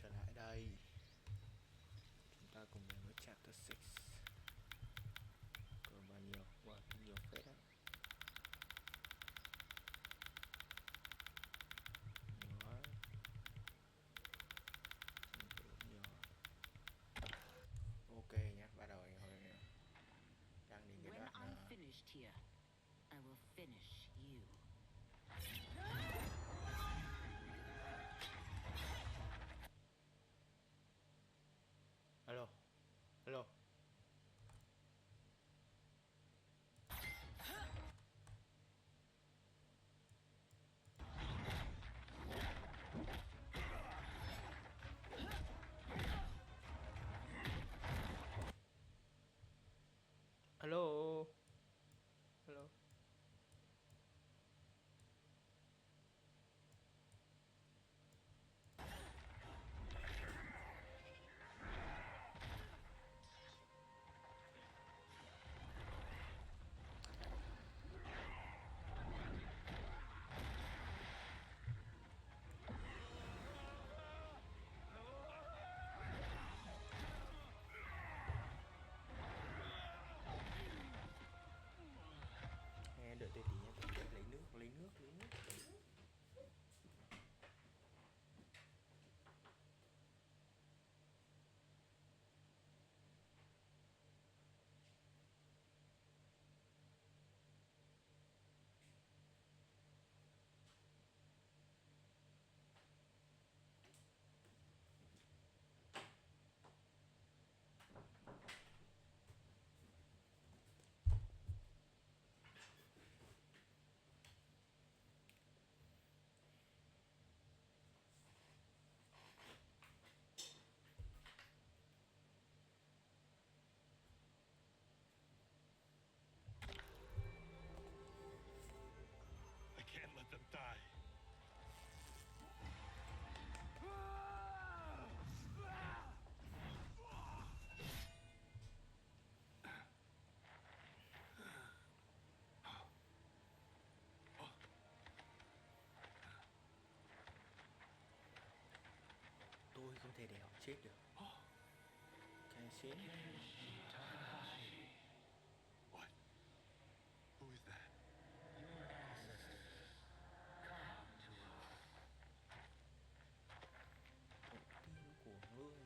trở lại đây. Chúng ta cùng đến với chapter 6. Còn bao nhiêu? Wow, nhiều phết đấy. Nhiều quá. Nhiều. Ok nhé, bắt đầu rồi. Đang đến cái đoạn When I'm finished here, I will finish you. Alo. Alo. Alo. Alo. Nghe đợi tôi tí nhé, tôi lấy nước, lấy nước, lấy nước. Can't let them die. Tôi không thể để họ chết được. Cái xến. What? Who is that? Your ancestors come to us. Tổ tiên của ngươi.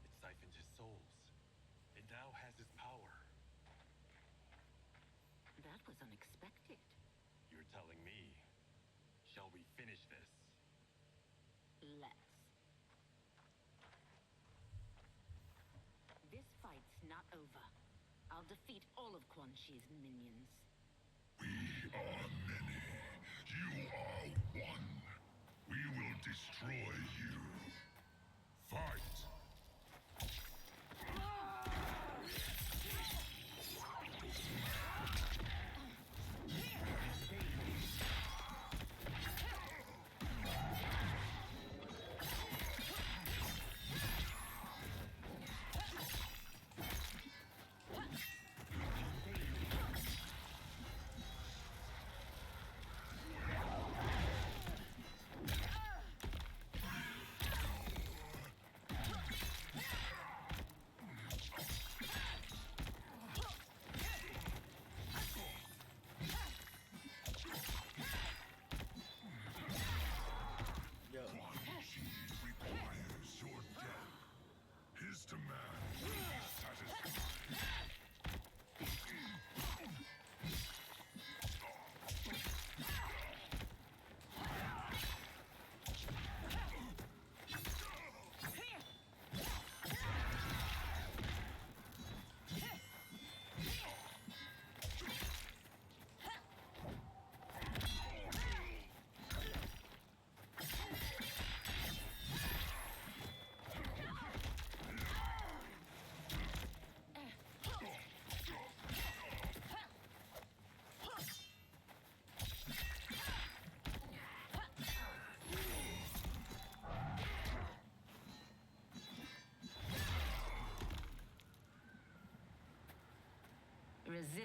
It siphoned his souls. It now has his power. That was unexpected. You're telling me. Shall we finish this? Let's. This fight's not over. I'll defeat all of Quan Chi's minions. We are many. You are one. We will destroy you. Fight!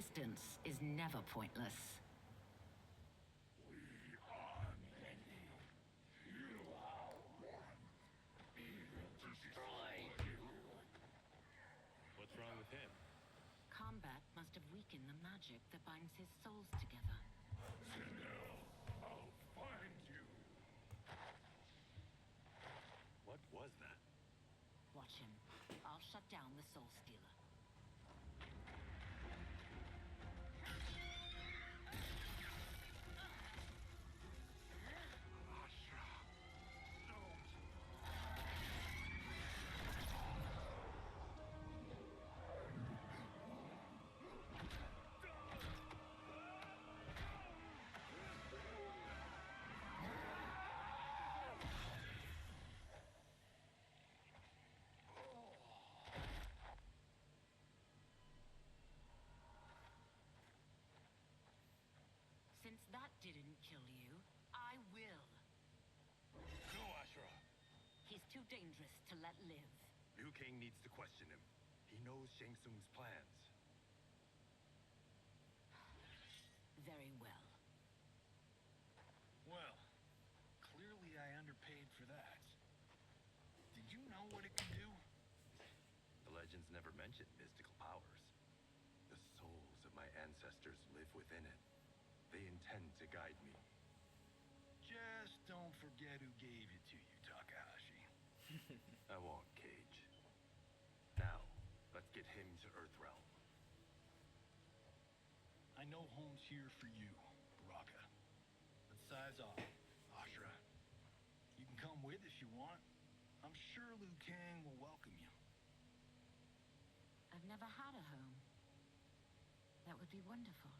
Resistance is never pointless. We are many. You are one. We will destroy you. What's wrong with him? Kombat must have weakened the magic that binds his souls together. I'll find you. What was that? Watch him. I'll shut down the Soul Stealer. Since that didn't kill you, I will. No, Ashura. He's too dangerous to let live. Liu Kang needs to question him. He knows Shang Tsung's plans. Very well. Well, clearly I underpaid for that. Did you know what it could do? The legends never mentioned mystical powers. The souls of my ancestors live within it. They intend to guide me. Just don't forget who gave it to you, Takahashi. I won't, Cage. Now, let's get him to Earthrealm. I know home's here for you, Baraka. But size off, Ashura. You can come with if you want. I'm sure Liu Kang will welcome you. I've never had a home. That would be wonderful.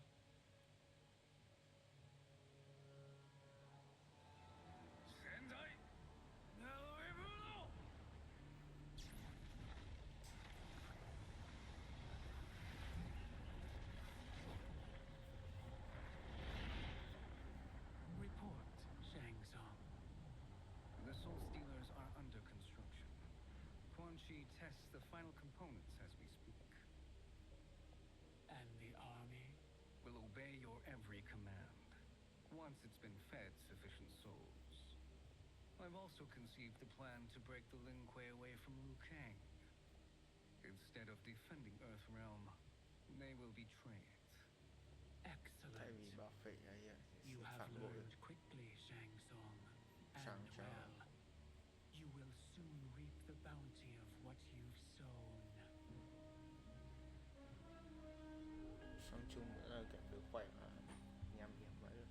Report, Shang Tsung. The Soul Stealers are under construction. Quan Chi tests the final components as we speak. And the army? Will obey your every command, once it's been fed sufficient souls. I've also conceived the plan to break the Lin Kuei away from Liu Kang. Instead of defending Earthrealm, they will betray it. Thay Excellent. vì bảo vệ ấy You sự have phản bội. learned quickly, Shang Tsung. Shang And Tsung. well, you will soon reap the bounty of what you've sown. Xong chung nữa là kiểu được quay mà nham hiểm vậy luôn.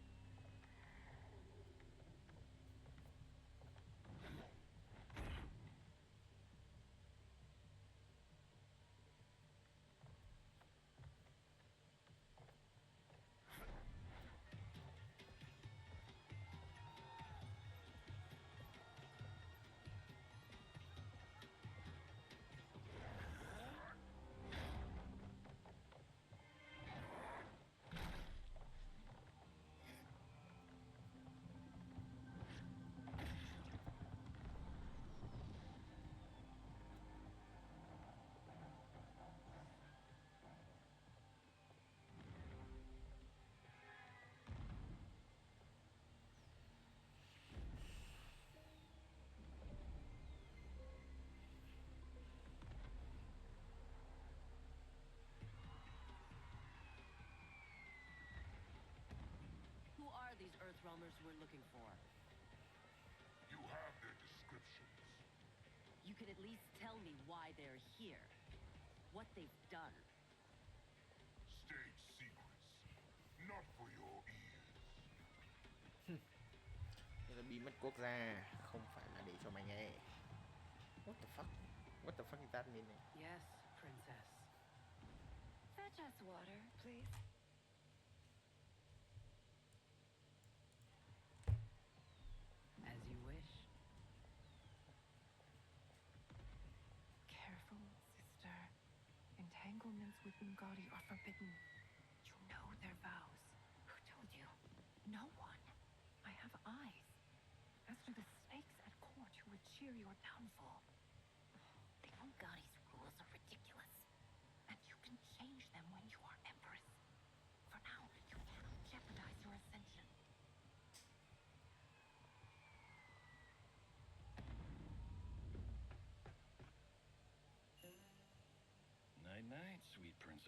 Who are these Earthrealmers we're looking for? You have their descriptions. You can at least tell me why they're here. What they've done. State secrets. Not for your ears. Đây là bí mật quốc gia, không phải là để cho mày nghe. What the fuck? What the fuck is that mean? Yes, Princess. Fetch us water, please. As you wish. Careful, sister. Entanglements with Ungadi are forbidden. You know their vows. Who told you? No one. I have eyes. As do the snakes at court who would cheer your downfall. The Ungadi's rules are ridiculous. And you can change them when you are empress.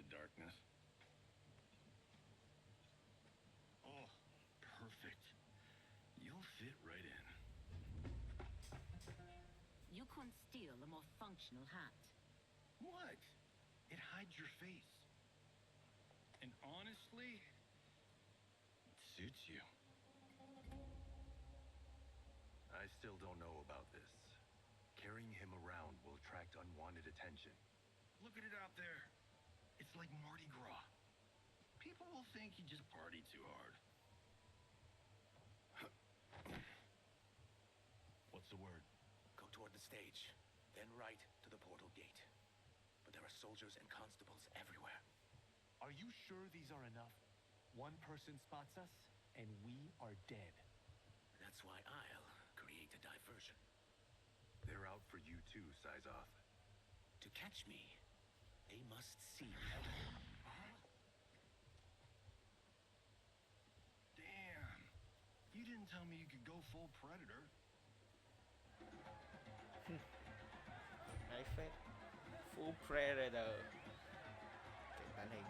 of darkness. Oh, perfect. You'll fit right in. You couldn't steal a more functional hat. What? It hides your face. And honestly, it suits you. I still don't know about this. Carrying him around will attract unwanted attention. Look at it out there. It's like Mardi Gras. People will think you just party too hard. What's the word? Go toward the stage, then right to the portal gate. But there are soldiers and constables everywhere. Are you sure these are enough? One person spots us, and we are dead. That's why I'll create a diversion. They're out for you too, Sizoth. To catch me, they must see me. Damn. You didn't tell me you could go full predator. Đấy phết. Full Predator. Cái tán hình.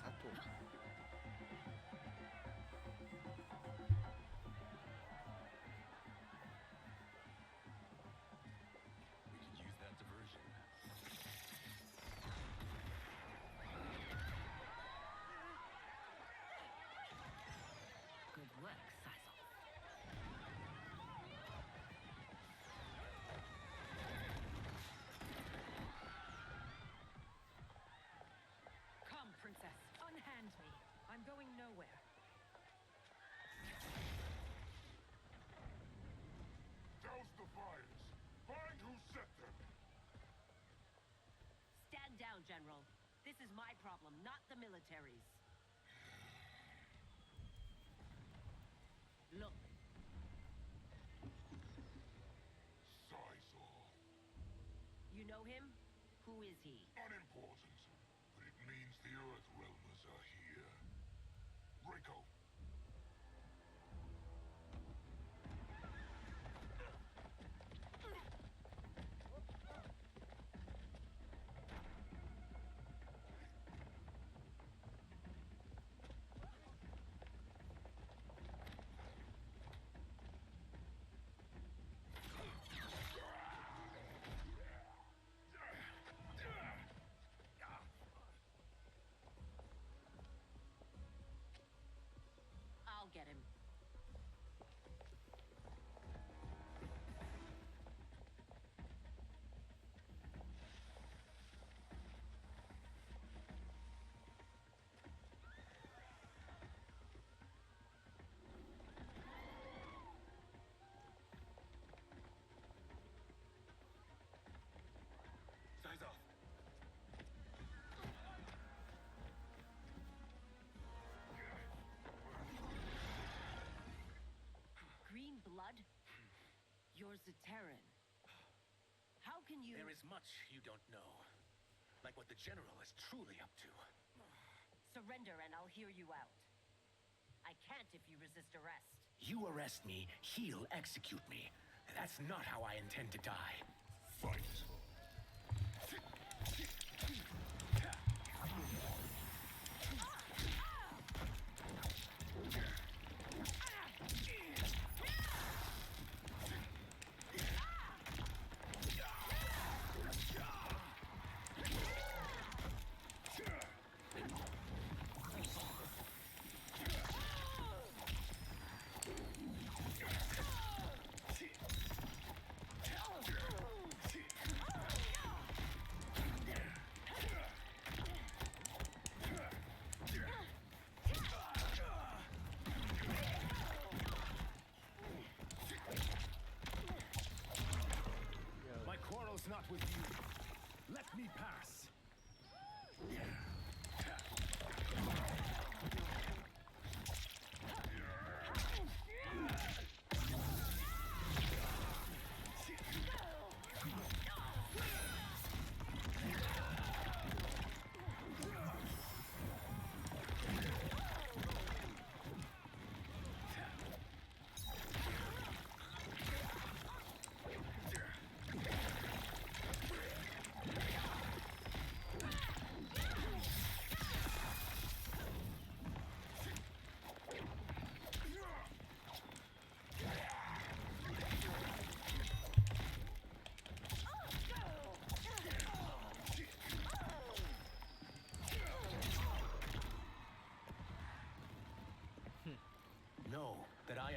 Sát thủ. We could use that diversion. Good work, Sizoth. Come, princess. Unhand me. I'm going nowhere. Douse the fires. Find who set them. Stand down, General. This is my problem, not the military's. Look, Sizoth. you know him? Who is he? Unimportant, but it means the Earth Realmers are here. Break out. I'll get him. Sizoth! Green blood? You're Zaterran. How can you... There is much you don't know. Like what the General is truly up to. Surrender and I'll hear you out. I can't if you resist arrest. You arrest me, he'll execute me. That's not how I intend to die. Fight.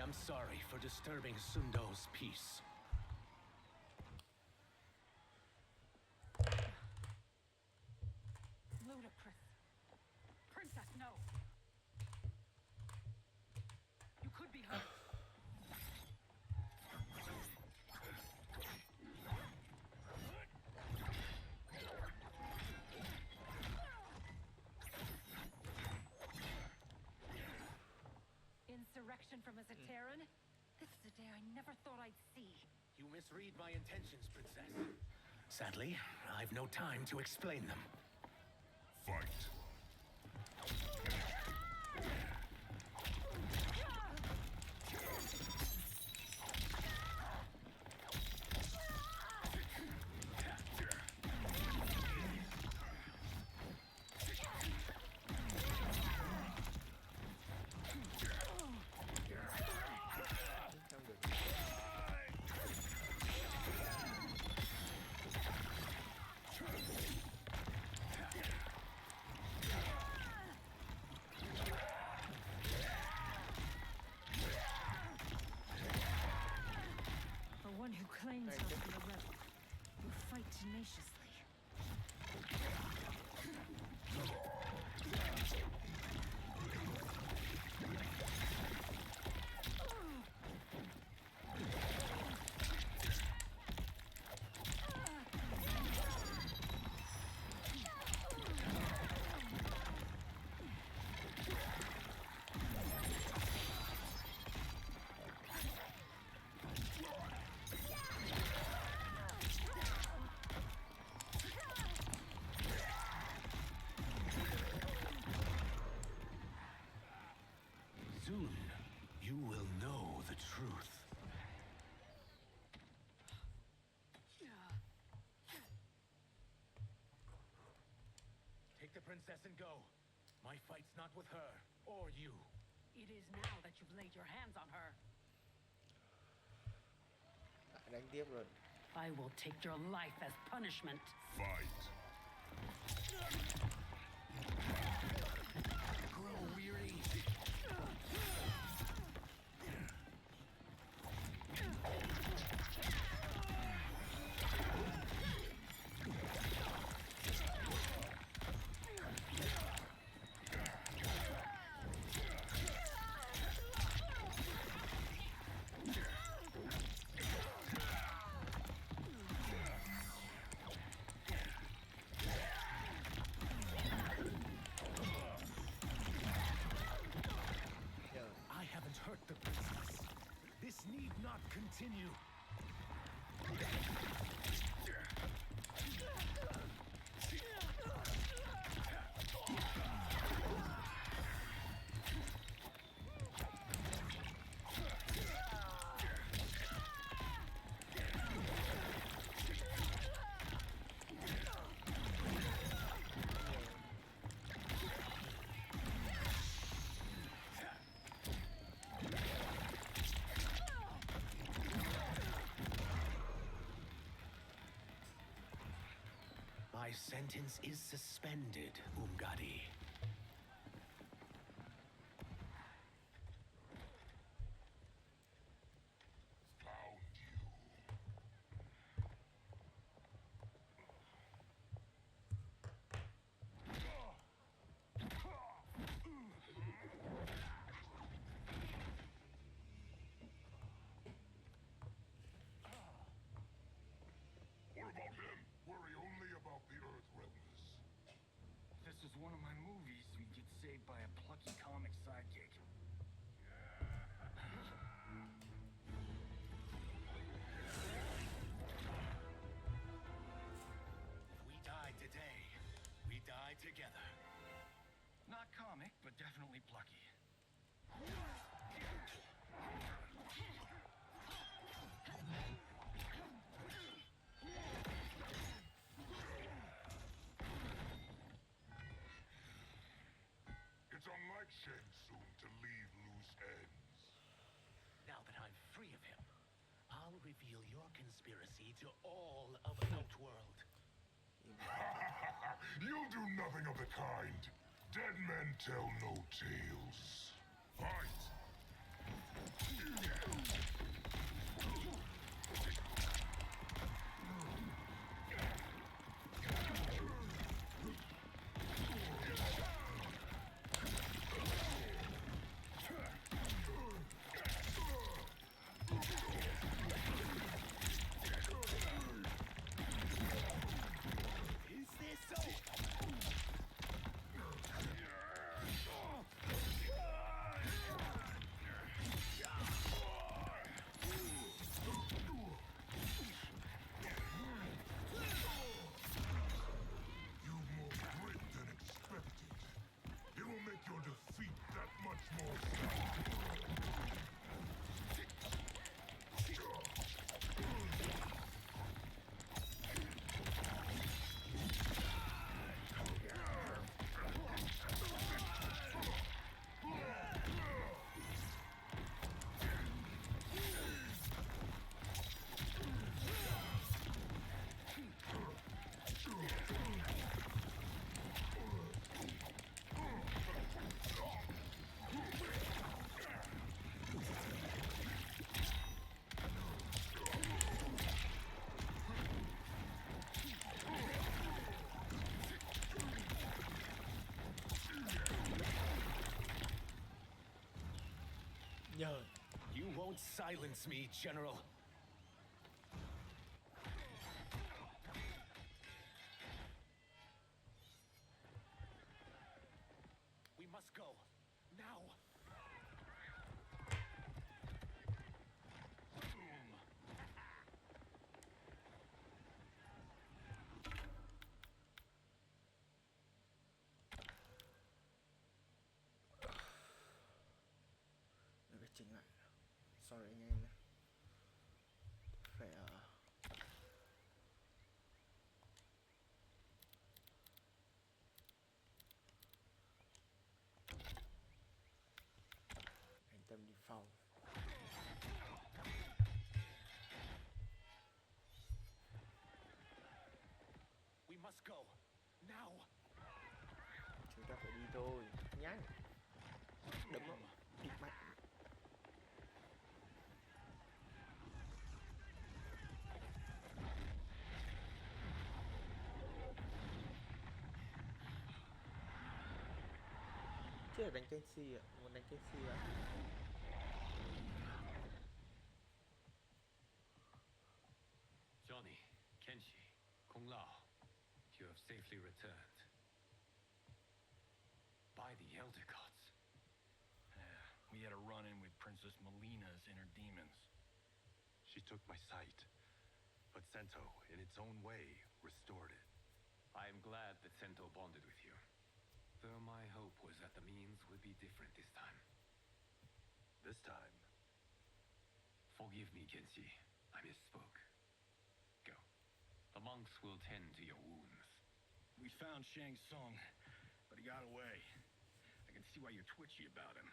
am sorry for disturbing Sundo's peace. Ludicrous. Princess, no. You could be hurt. Insurrection from a Zateran? This is a day I never thought I'd see. You misread my intentions, Princess. Sadly, I've no time to explain them. Fight. One who claims herself a rebel, who fight tenaciously. Soon, you will know the truth. Take the princess and go. My fight's not with her, or you. It is now that you've laid your hands on her. Đánh tiếp rồi. I will take your life as punishment. Fight. Grow weary. I haven't hurt the princess. This need not continue. My sentence is suspended, Umgadi. Found you. What about him? Worry only about the Earth Realmers. This is one of my movies. We get saved by a plucky comic sidekick. If we die today, we die together. Not comic, but definitely plucky. It's unlike Shang Tsung to leave loose ends. Now that I'm free of him, I'll reveal your conspiracy to all of Outworld. You'll do nothing of the kind. Dead men tell no tales. Fight! Nhờ. You won't silence me, General. We must go. Now. Để chỉnh lại. Sorry anh em nhé. Phải anh Tâm đi phòng. We must go. Now. Chúng ta phải đi thôi. Nhanh. Đấm vào. Đi mạnh. Chứ là đánh Kenshi ạ, muốn đánh Kenshi ạ. Johnny, Kenshi, Kung Lao, you have safely returned. By the Elder Gods. Yeah, we had a run-in with Princess Melina's inner demons. She took my sight, but Sento, in its own way, restored it. I am glad that Sento bonded with you. Though my hope was that the means would be different this time. This time, Forgive me, Kenshi. I misspoke. Go. The monks will tend to your wounds. We found Shang Tsung, but he got away. I can see why you're twitchy about him.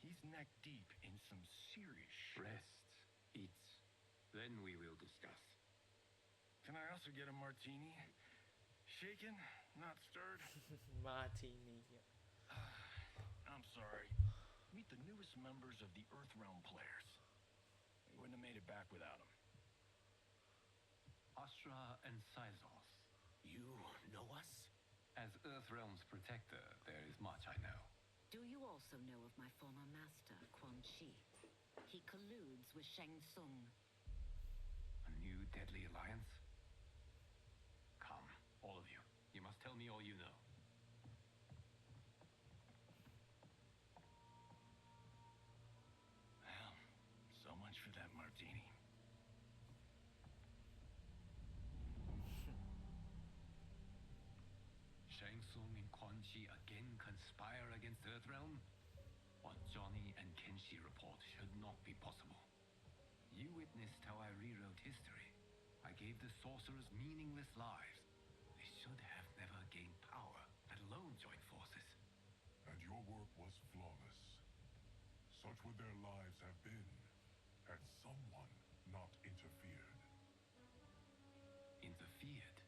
He's neck deep in some serious shit. Rest. Eat. Then we will discuss. Can I also get a martini? Shaken, not stirred? Martini. I'm sorry. Meet the newest members of the Earthrealm players. We wouldn't have made it back without them. Astra and Sizos. You know us? As Earthrealm's protector, there is much I know. Do you also know of my former master, Quan Chi? He colludes with Shang Tsung. A new deadly alliance? Come, all of you. You must tell me all you know. Well, so much for that martini. Shang Tsung and Quan Chi again conspire against Earthrealm? What Johnny and Kenshi report should not be possible. You witnessed how I rewrote history. I gave the sorcerers meaningless lives. They should have never gained power, let alone joined forces. And your work was flawless. Such would their lives have been had someone not interfered. Interfered?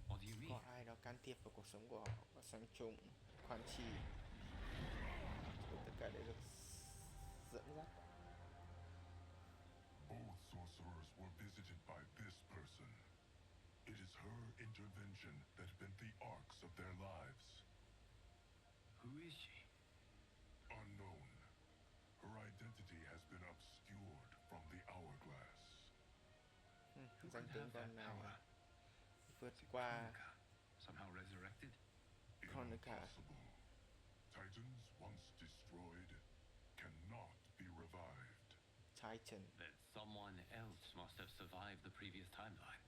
What do you mean? Có ai đó can thiệp vào cuộc sống của họ và sang chung Quan Chi. Rồi tất cả đều được dẫn dắt. Both sorcerers were visited by this person. It is her intervention that bent the arcs of their lives. Who is she? Unknown. Her identity has been obscured from the hourglass. Who Danh could tướng have con that này power? vượt qua Kronika, somehow resurrected? Kronika. Impossible. Titans once destroyed cannot be revived. Titan. Then someone else must have survived the previous timeline.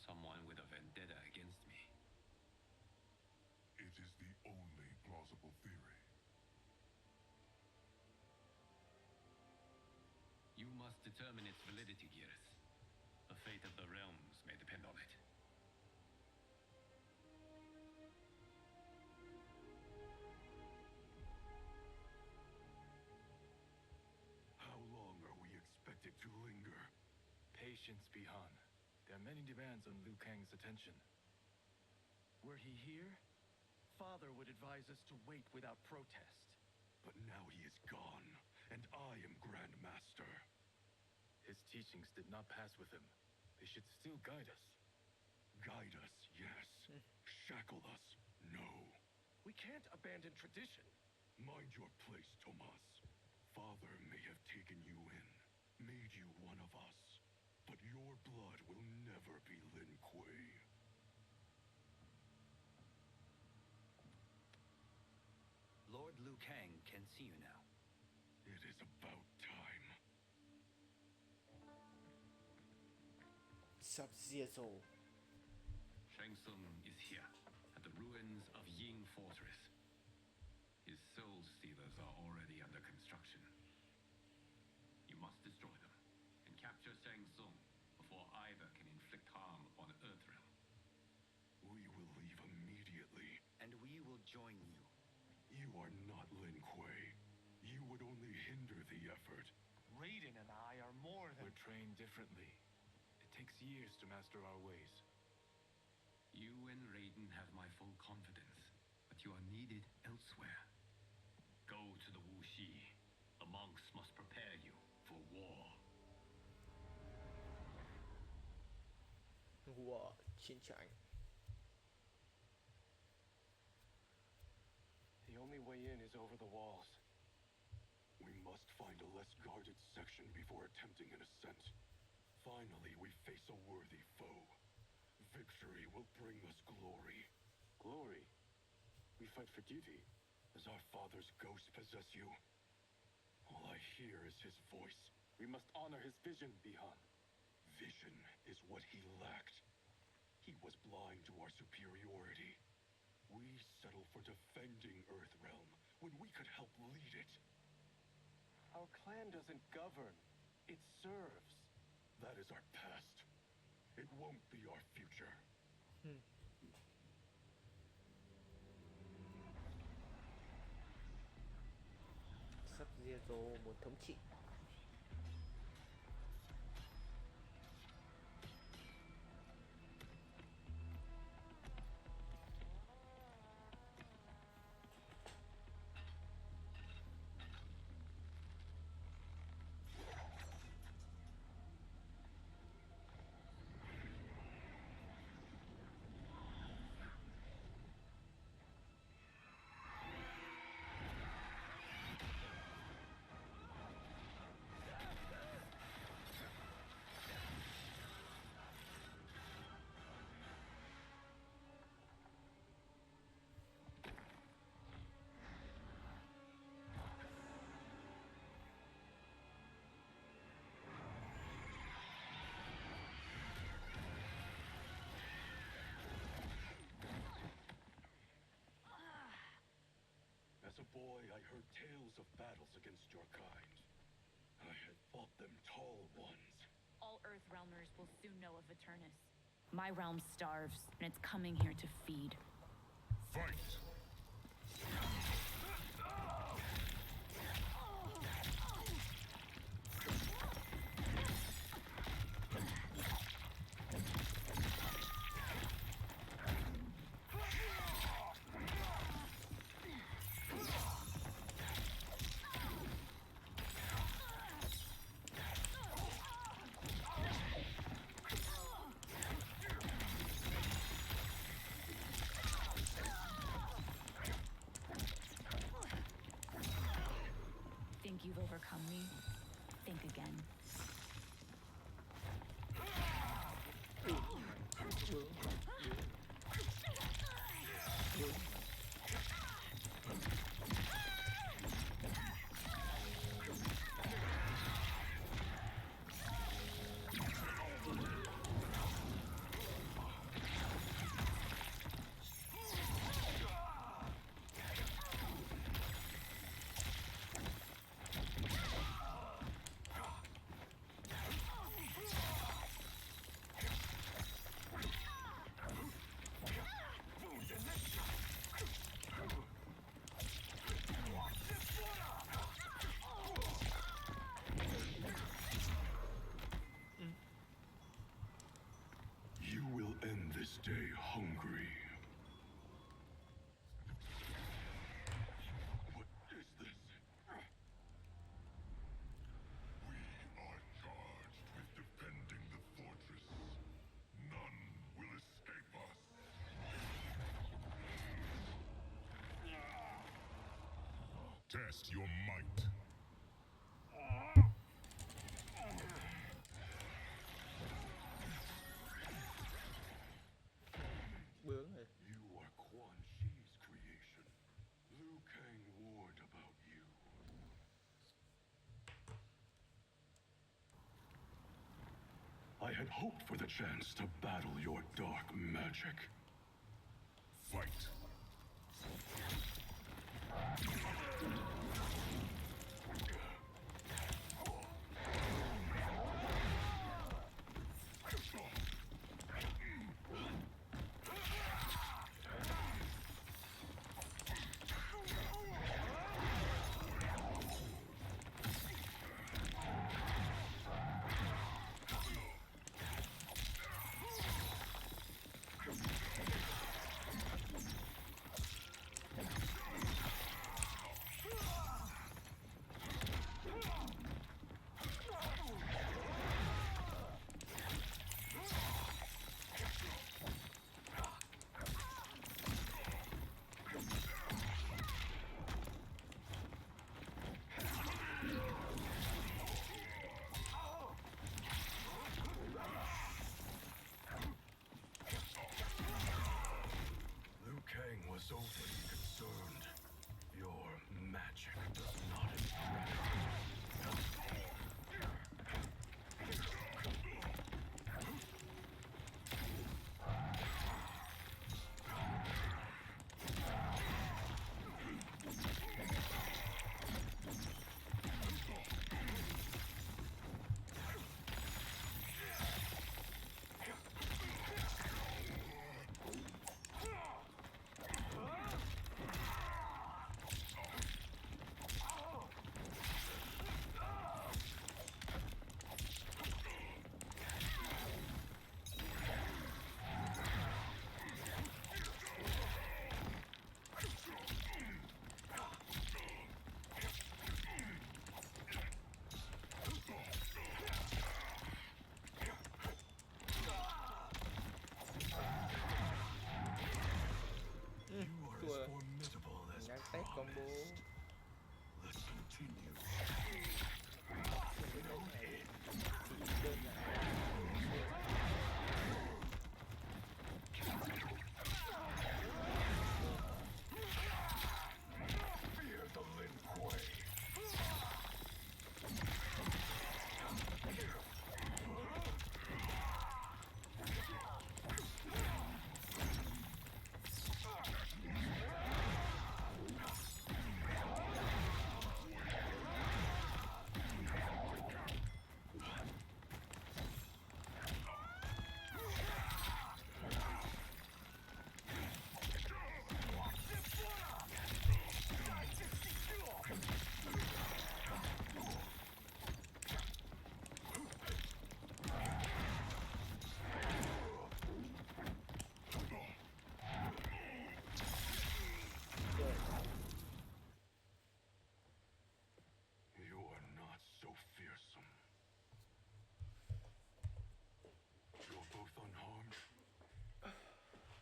Someone with a vendetta against me. It is the only plausible theory. You must determine its validity, Geras. The fate of the realms may depend on it. How long are we expected to linger? Patience, Bihan. There are many demands on Liu Kang's attention. Were he here, Father would advise us to wait without protest. But now he is gone, and I am Grand Master. His teachings did not pass with him. They should still guide us. Guide us, yes. Shackle us, no. We can't abandon tradition. Mind your place, Tomas. Father may have taken you in, made you one of us, but your blood will never be Lin Kuei. Lord Liu Kang can see you now. It is about time. Sub-Zero. Shang Tsung is here, at the ruins of Ying Fortress. His soul stealers are already under construction. You must destroy them, and capture Shang Tsung before either can inflict harm upon Earthrealm. We will leave immediately. And we will join you. You are not Lin Kuei. You would only hinder the effort. Raiden and I are more than... We're trained differently. It takes years to master our ways. You and Raiden have my full confidence, but you are needed elsewhere. Go to the Wuxi. The monks must prepare you for war. War. Chiến tranh. The only way in is over the walls. We must find a less guarded section before attempting an ascent. Finally, we face a worthy foe. Victory will bring us glory. Glory? We fight for duty. Does our father's ghost possess you? All I hear is his voice. We must honor his vision, Bihan. Vision is what he lacked. He was blind to our superiority. We settle for defending Earthrealm when we could help lead it. Our clan doesn't govern. It serves. That is our past. It won't be our future. Sub-Zero muốn thống trị. As a boy, I heard tales of battles against your kind. I had fought them tall ones. All Earthrealmers will soon know of Eternus. My realm starves, and it's coming here to feed. Fight! overcome me, think again. Stay hungry. What is this? We are charged with defending the fortress. None will escape us. Test your might. Bướng rồi. You are Quan Chi's creation. Liu Kang warned about you. I had hoped for the chance to battle your dark magic. Fight. Was overly concerned. Your magic does not impress. Ngắn test combo. Let's continue. Fear the lin quay.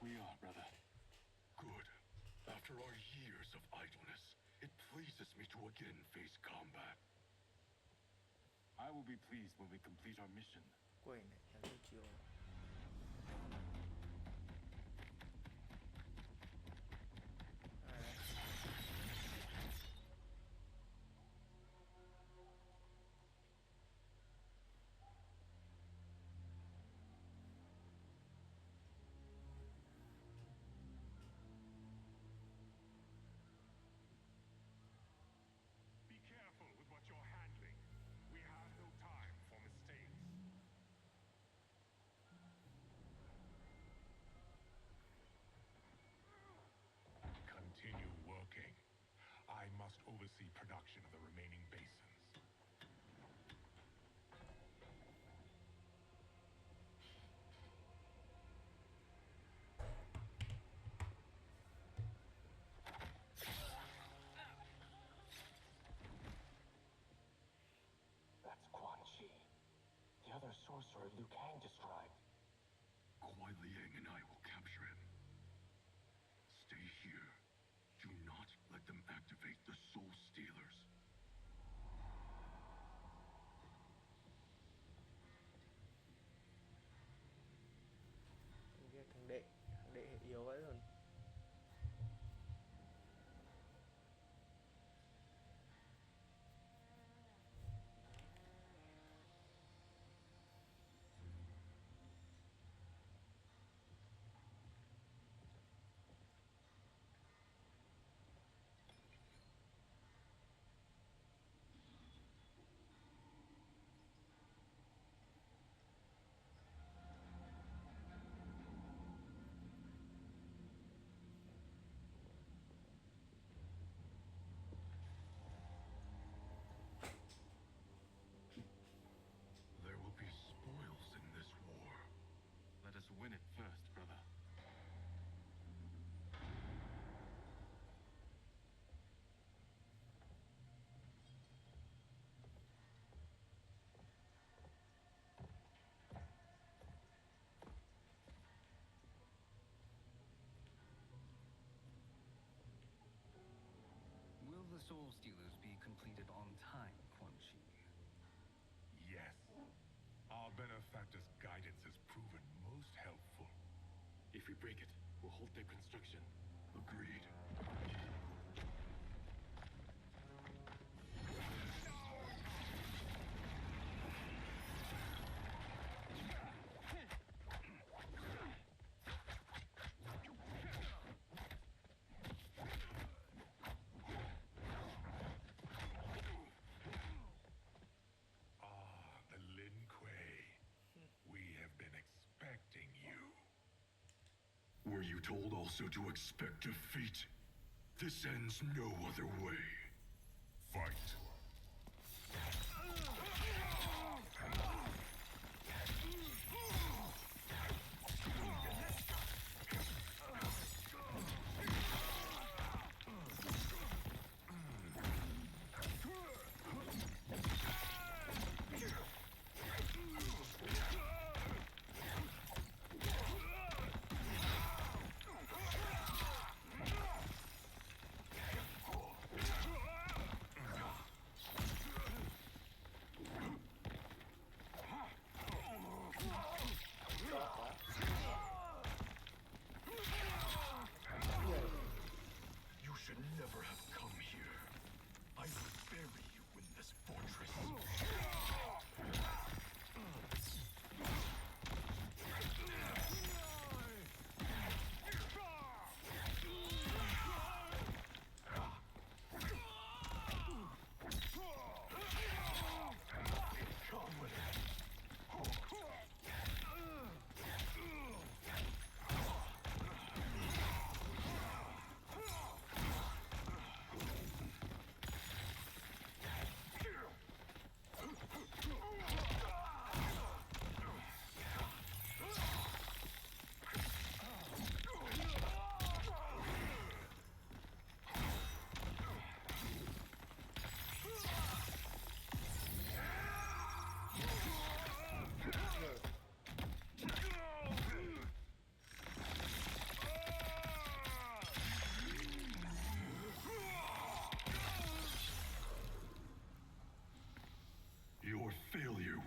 We are, brother. Good. After our years of idleness, it pleases me to again face combat. I will be pleased when we complete our mission. Quay này là rất chiều. Be careful with what you're handling. We have no time for mistakes. Continue working. I must oversee production of the remaining basins. That's Quan Chi. The other sorcerer Liu Kang described. Kuai Liang and I will capture him. Stay here. Do not let them activate the Soul Stealers. Cái thằng đệ yếu vậy rồi. There will be spoils in this war. Let us win it first, brother. Will the Soul Stealers be completed on time, Quan Chi? Yes. Our benefactor's guidance has proven most helpful. If we break it, we'll halt their construction. Agreed. The Lin Kuei. We have been expecting you. Were you told also to expect defeat? This ends no other way. Fight.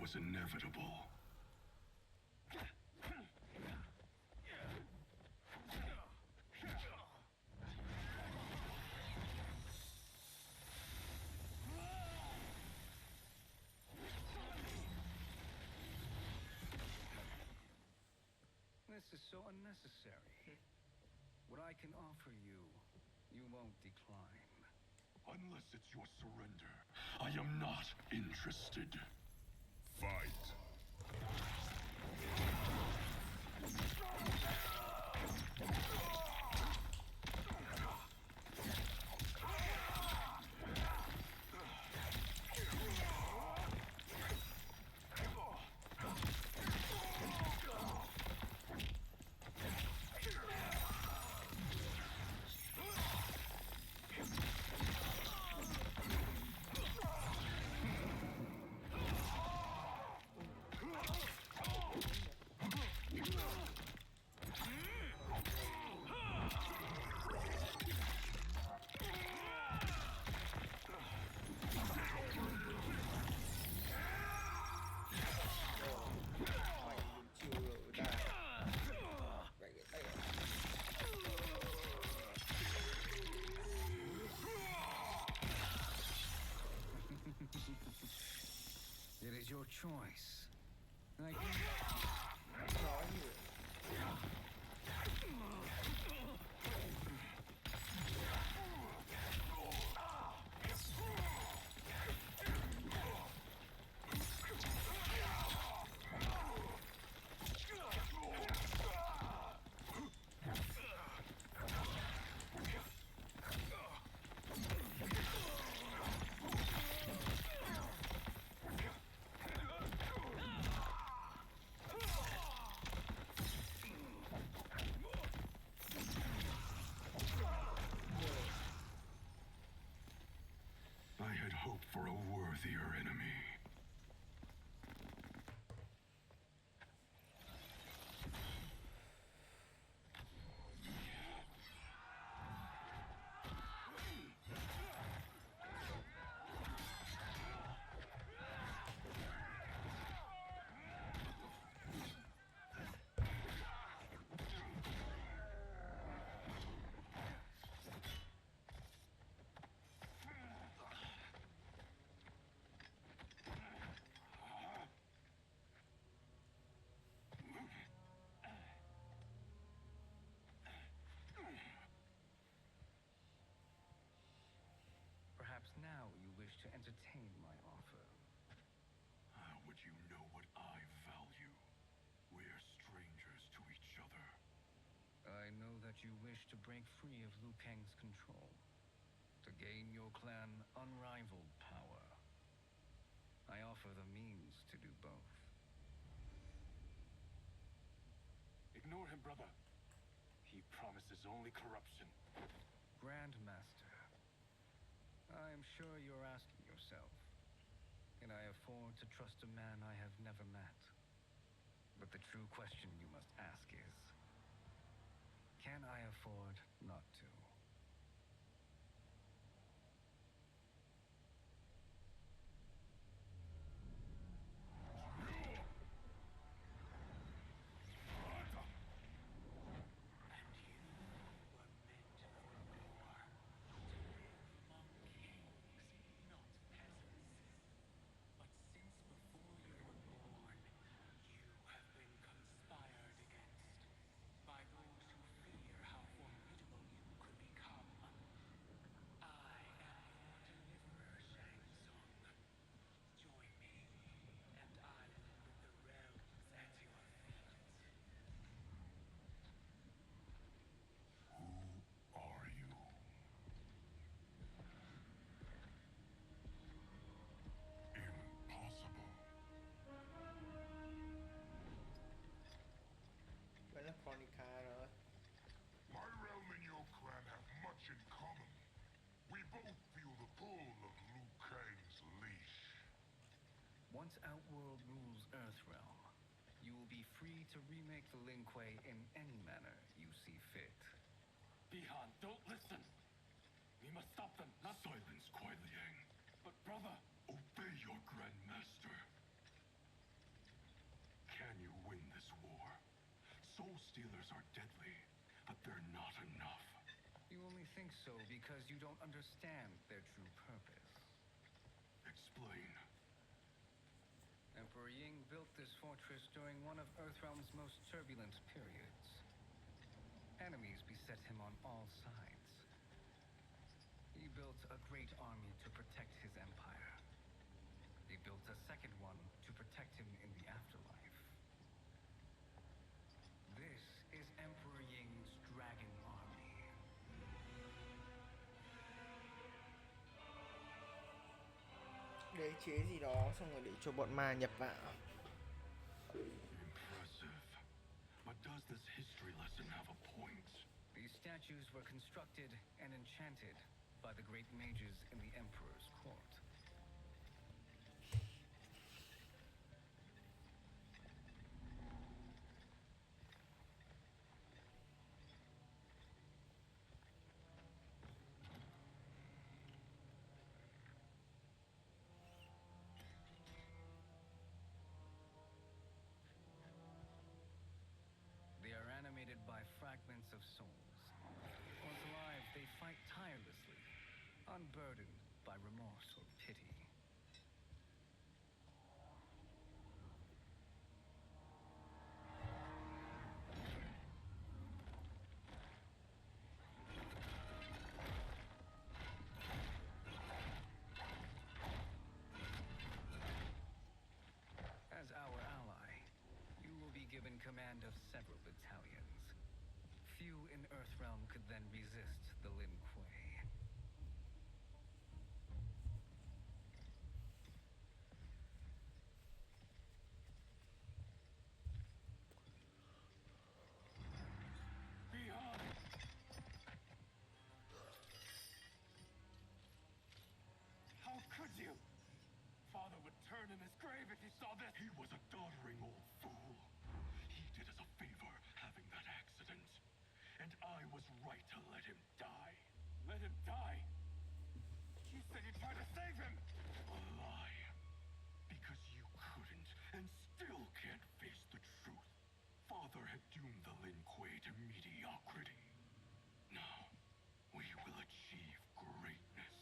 was inevitable. This is so unnecessary. What I can offer you, you won't decline. Unless it's your surrender, I am not interested. Fight. It is your choice. I had hoped for a worthier enemy. Perhaps now you wish to entertain my offer. How would you know what I value? We're strangers to each other. I know that you wish to break free of Liu Kang's control, to gain your clan unrivaled power. I offer the means to do both. Ignore him, brother. He promises only corruption. Grandmaster, I am sure you're asking yourself, can I afford to trust a man I have never met? But the true question you must ask is, can I afford not to? My realm and your clan have much in common. We both feel the pull of Liu Kang's leash. Once Outworld rules Earthrealm, you will be free to remake the Lin Kuei in any manner you see fit. Bihan, don't listen. We must stop them, not Silence, Kuai Liang. But brother, Obey your grandmaster. Soul Stealers are deadly, but they're not enough. You only think so because you don't understand their true purpose. Explain. Emperor Ying built this fortress during one of Earthrealm's most turbulent periods. Enemies beset him on all sides. He built a great army to protect his empire. He built a second one to protect him in the afterlife. This is Emperor Ying's Dragon Army. Đế chế gì đó xong rồi để cho bọn ma nhập vào. Impressive. But does this history lesson have a point? These statues were constructed and enchanted by the great mages in the Emperor's court. They are animated by fragments of souls. Once alive, they fight tirelessly, unburdened by remorse or pity. As our ally, you will be given command of several battalions. Few in Earthrealm could then resist the Lin Kuei. Behind! How could you? Father would turn in his grave if he saw this. He was a doddering old fool. He did us a favor having that accident. And I was right to let him die. Let him die. You said you tried to save him. A lie. Because you couldn't and still can't face the truth. Father had doomed the Lin Kuei to mediocrity. Now, we will achieve greatness.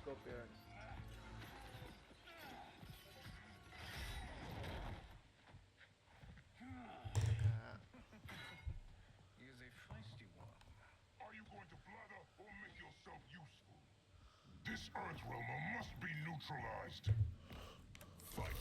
Scorpion. He is a feisty one. Are you going to blather or make yourself useful? This Earthrealmer must be neutralized. Fight.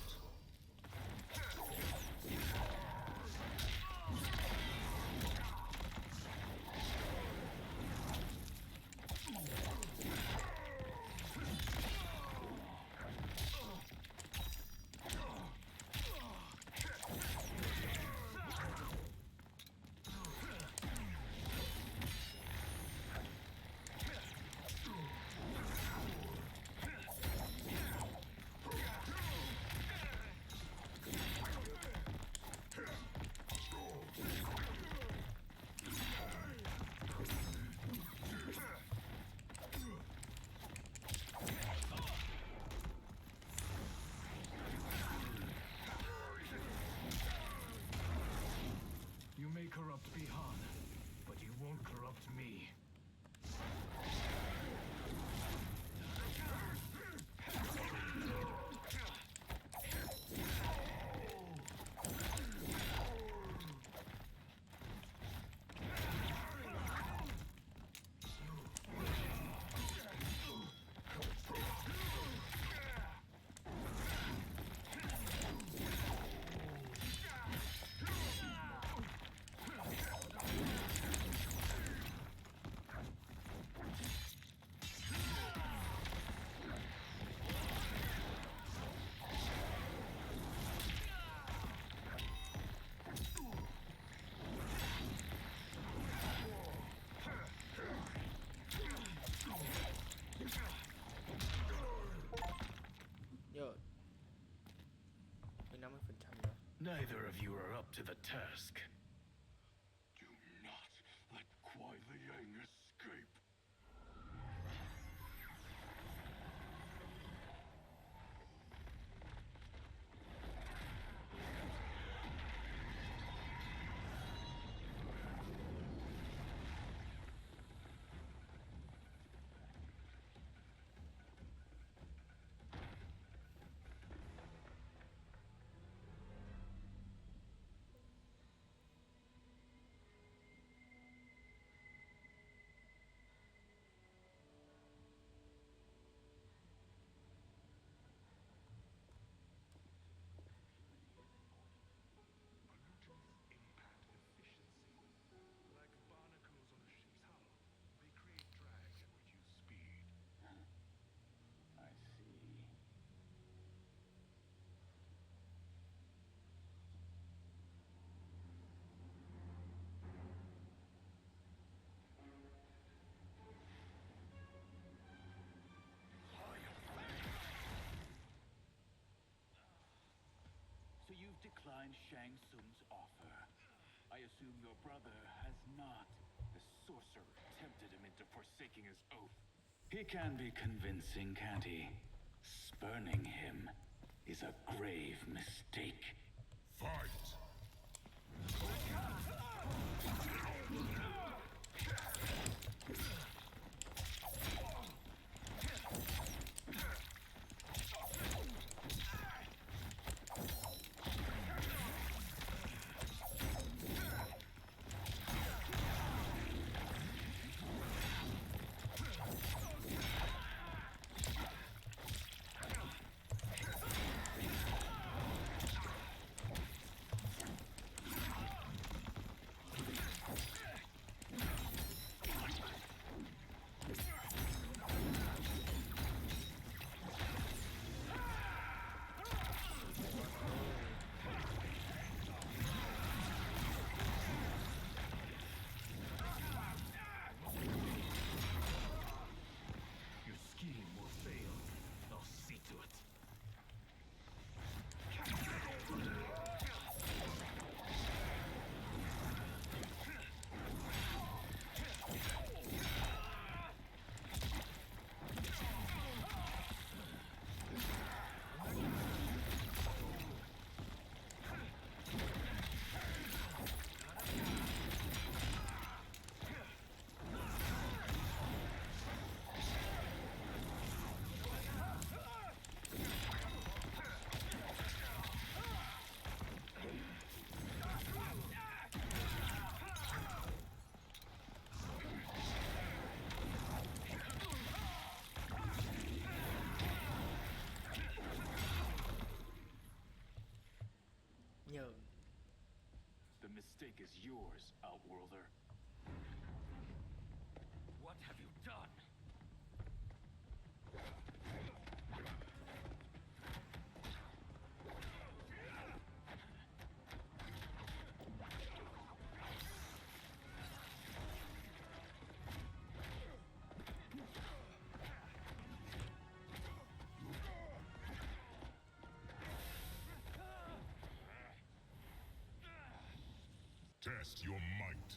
Neither of you are up to the task. Do not let Kuai Liang escape. So you've declined Shang Tsung's offer. I assume your brother has not. The sorcerer tempted him into forsaking his oath. He can be convincing, can't he? Spurning him is a grave mistake. Fight! The mistake is yours, Outworlder. What have you done? Test your might.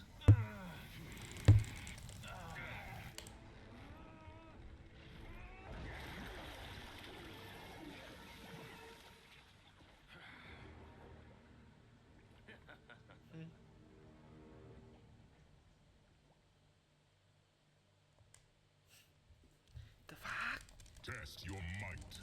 The fuck? Test your might.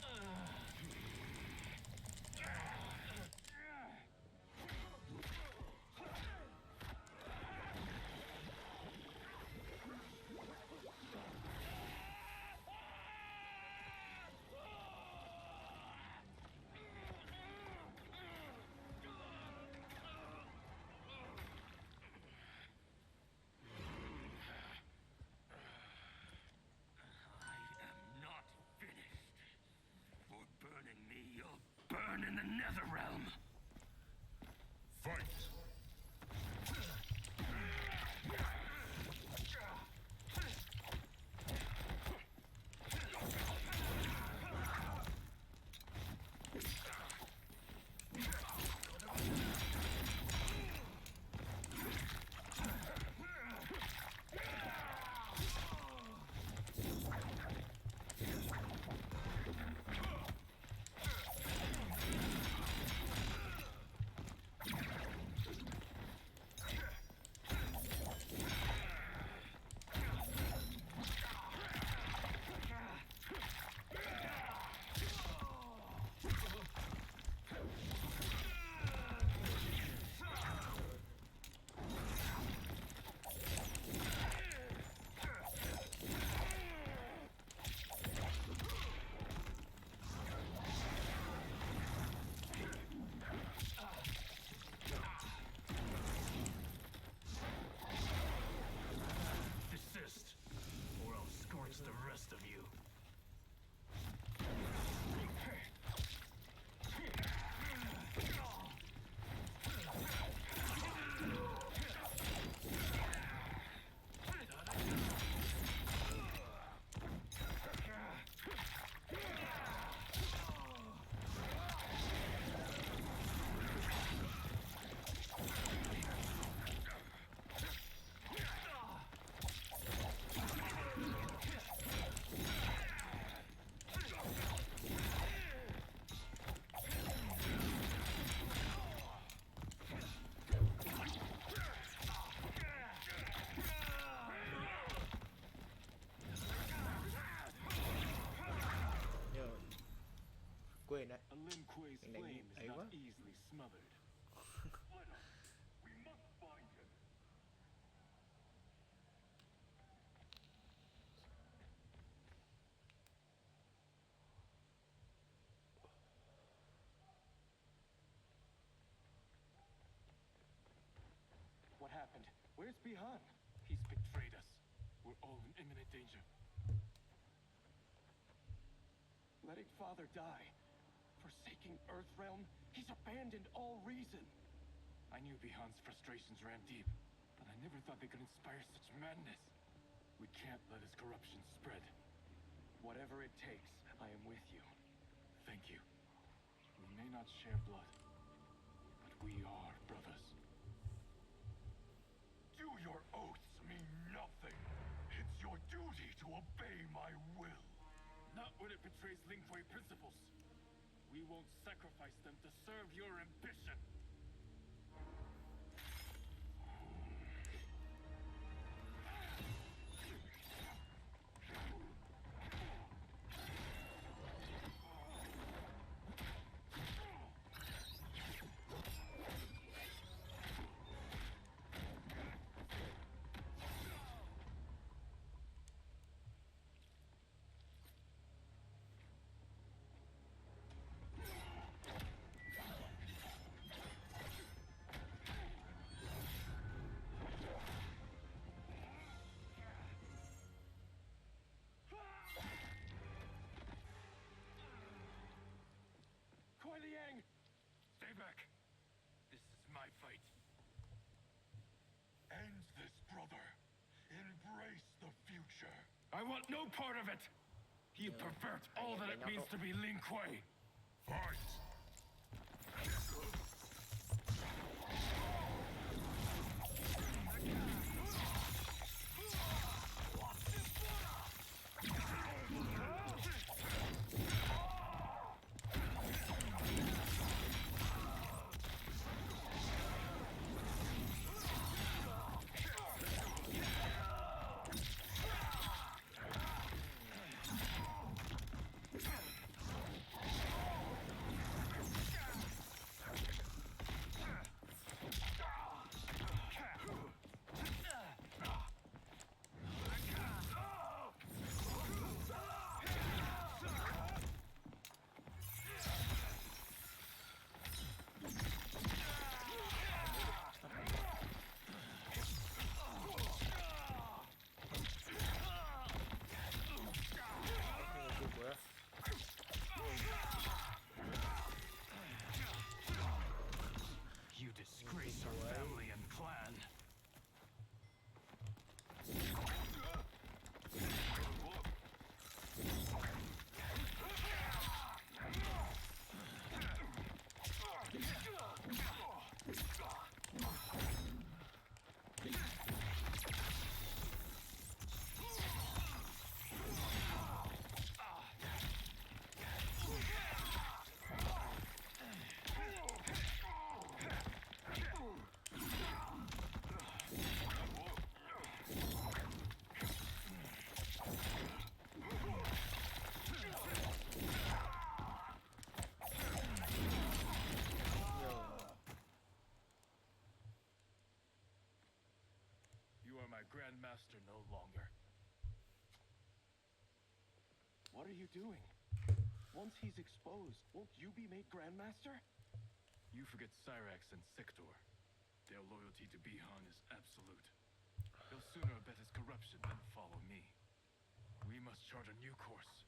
I am not finished. For anh đánh flame is ấy not quá. easily smothered. Let us. We must find him. What happened? Where's Bihan? He's betrayed us. We're all in imminent danger. Letting father die. Forsaking Earthrealm. He's abandoned all reason. I knew Bihan's frustrations ran deep, but I never thought they could inspire such madness. We can't let his corruption spread. Whatever it takes, I am with you. Thank you. We may not share blood, but we are brothers. Do your oaths mean nothing? It's your duty to obey my will. Not when it betrays Lin Kuei principles. We won't sacrifice them to serve your ambition. Stay back. This is my fight. End this, brother. Embrace the future. I want no part of it. You pervert all that it means to be Lin Kuei. Fight! You disgrace our family and clan. Grandmaster no longer. What are you doing? Once he's exposed, won't you be made Grandmaster? You forget Cyrax and Sector. Their loyalty to Bihan is absolute. They'll sooner abet his corruption than follow me. We must chart a new course.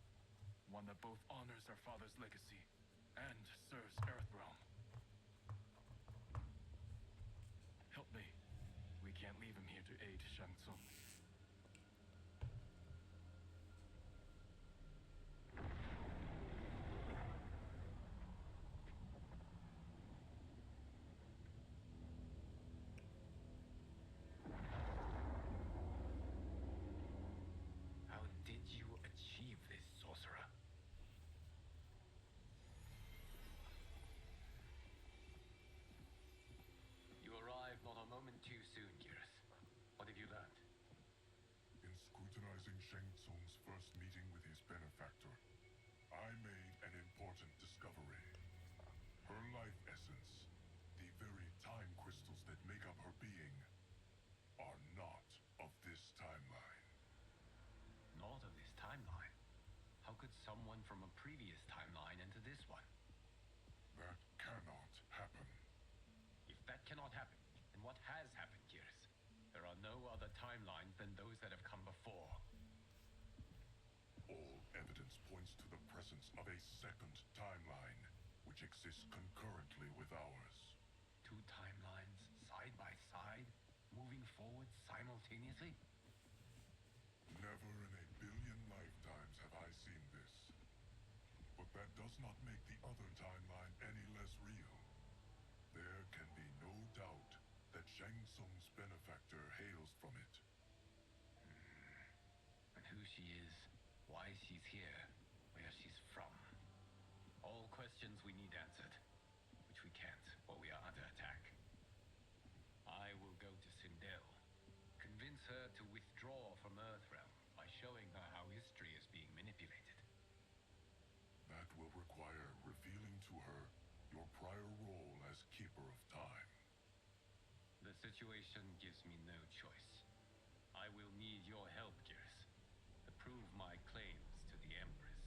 One that both honors our father's legacy and serves Earthrealm. Help me. We can't leave him here to aid Shang Tsung. How did you achieve this, sorcerer? You arrived not a moment too soon, Geras. What have you learned? In scrutinizing Shang Tsung's first meeting with his benefactor, I made an important discovery. someone from a previous timeline into this one. That cannot happen. If that cannot happen, then what has happened, Gears? There are no other timelines than those that have come before. All evidence points to the presence of a second timeline, which exists concurrently with ours. Two timelines, side by side, moving forward simultaneously? Never in a billion lifetimes have I seen this. But that does not make the other timeline any less real. There can be no doubt that Shang Tsung's benefactor hails from it. And who she is, why she's here, where she's from. All questions we need answered, which we can't while we are under attack. I will go to Sindel, convince her to withdraw from Earthrealm by showing her how history is being manipulated. That will require revealing to her your prior role as Keeper of Time. The situation gives me no choice. I will need your help, Gears, to prove my claims to the Empress.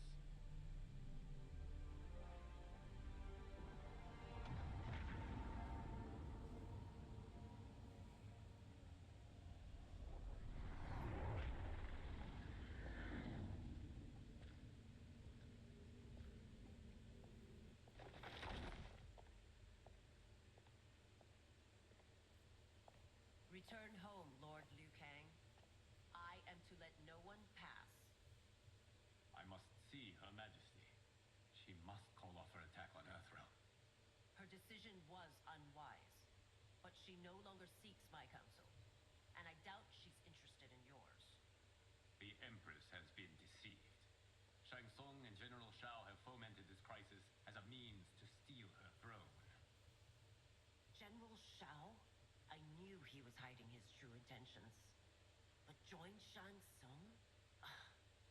Return home, Lord Liu Kang. I am to let no one pass. I must see Her Majesty. She must call off her attack on Earthrealm. Her decision was unwise, but she no longer seeks my counsel, and I doubt she's interested in yours. The Empress has been deceived. Shang Tsung and General Shao have fomented this crisis as a means to steal her throne. General Shao? I knew he was hiding his true intentions. But join Shang Tsung?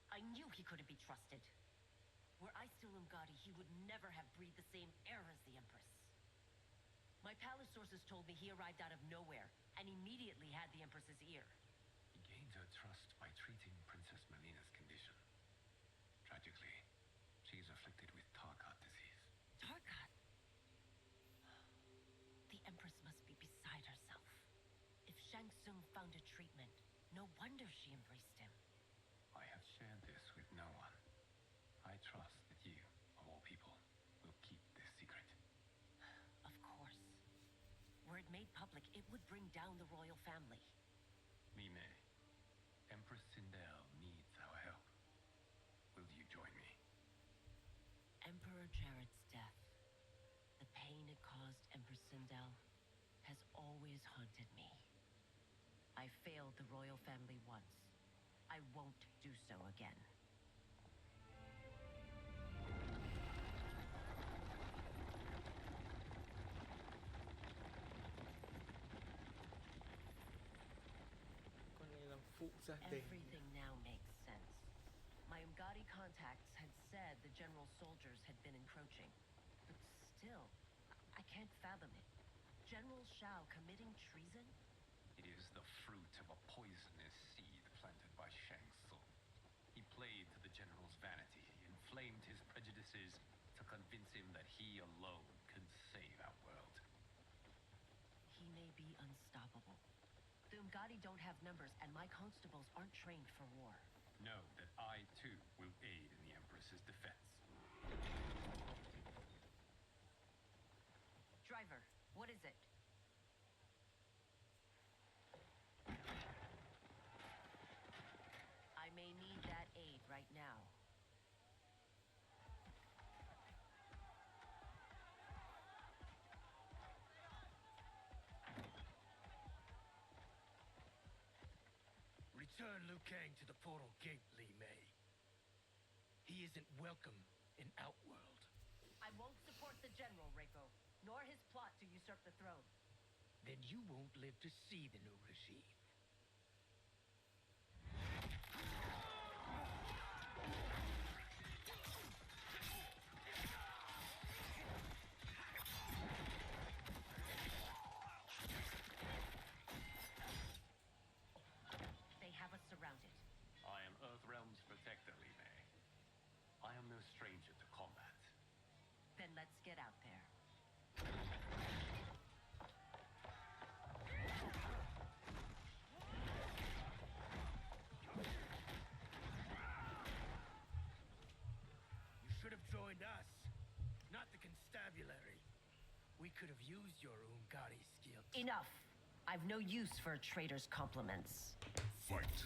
I knew he couldn't be trusted. Were I still Umgadi, he would never have breathed the same air as the Empress. My palace sources told me he arrived out of nowhere and immediately had the Empress's ear. He gained her trust by treating Princess Melina's condition. Tragically, she is afflicted with Tarkat disease. Tarkat? The Empress must be beside herself. If Shang Tsung found a treatment, no wonder she embraced him. I have shared this with no one. I trust that you, of all people, will keep this secret. Of course. Were it made public, it would bring down the royal family. Mime, Empress Sindel needs our help. Will you join me? Emperor Jared's death, the pain it caused Empress Sindel, has always haunted me. I failed the royal family once. I won't do so again. Con này làm phụ gia đình. Everything now makes sense. My Umgadi contacts had said the general soldiers had been encroaching. But still, I can't fathom it. General Shao committing treason? It is the fruit of a poisonous seed planted by Shang Tsung. He played to the general's vanity, inflamed his prejudices to convince him that he alone could save our world. He may be unstoppable. The Umgadi don't have numbers, and my constables aren't trained for war. Know that I, too, will aid in the Empress's defense. Driver, what is it? I may need that aid right now. Return Liu Kang to the portal gate, Li Mei. He isn't welcome in Outworld. I won't support the general, Reiko, nor his plot to usurp the throne. Then you won't live to see the new regime. They have us surrounded. I am Earthrealm's protector, Li Mei. I am no We could have used your Ungari skills. Enough! I've no use for a traitor's compliments. Fight!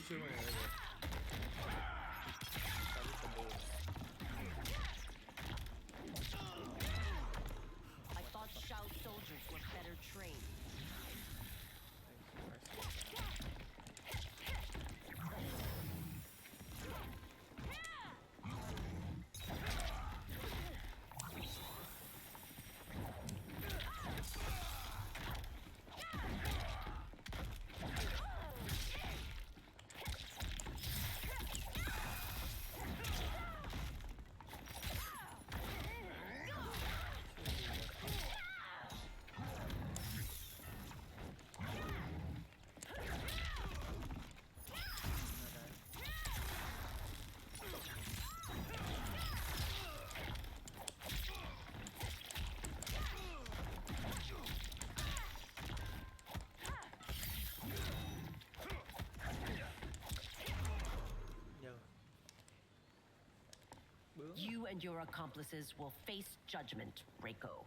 Chưa mà rồi. I thought Shao soldiers were better trained. You and your accomplices will face judgment, Reiko.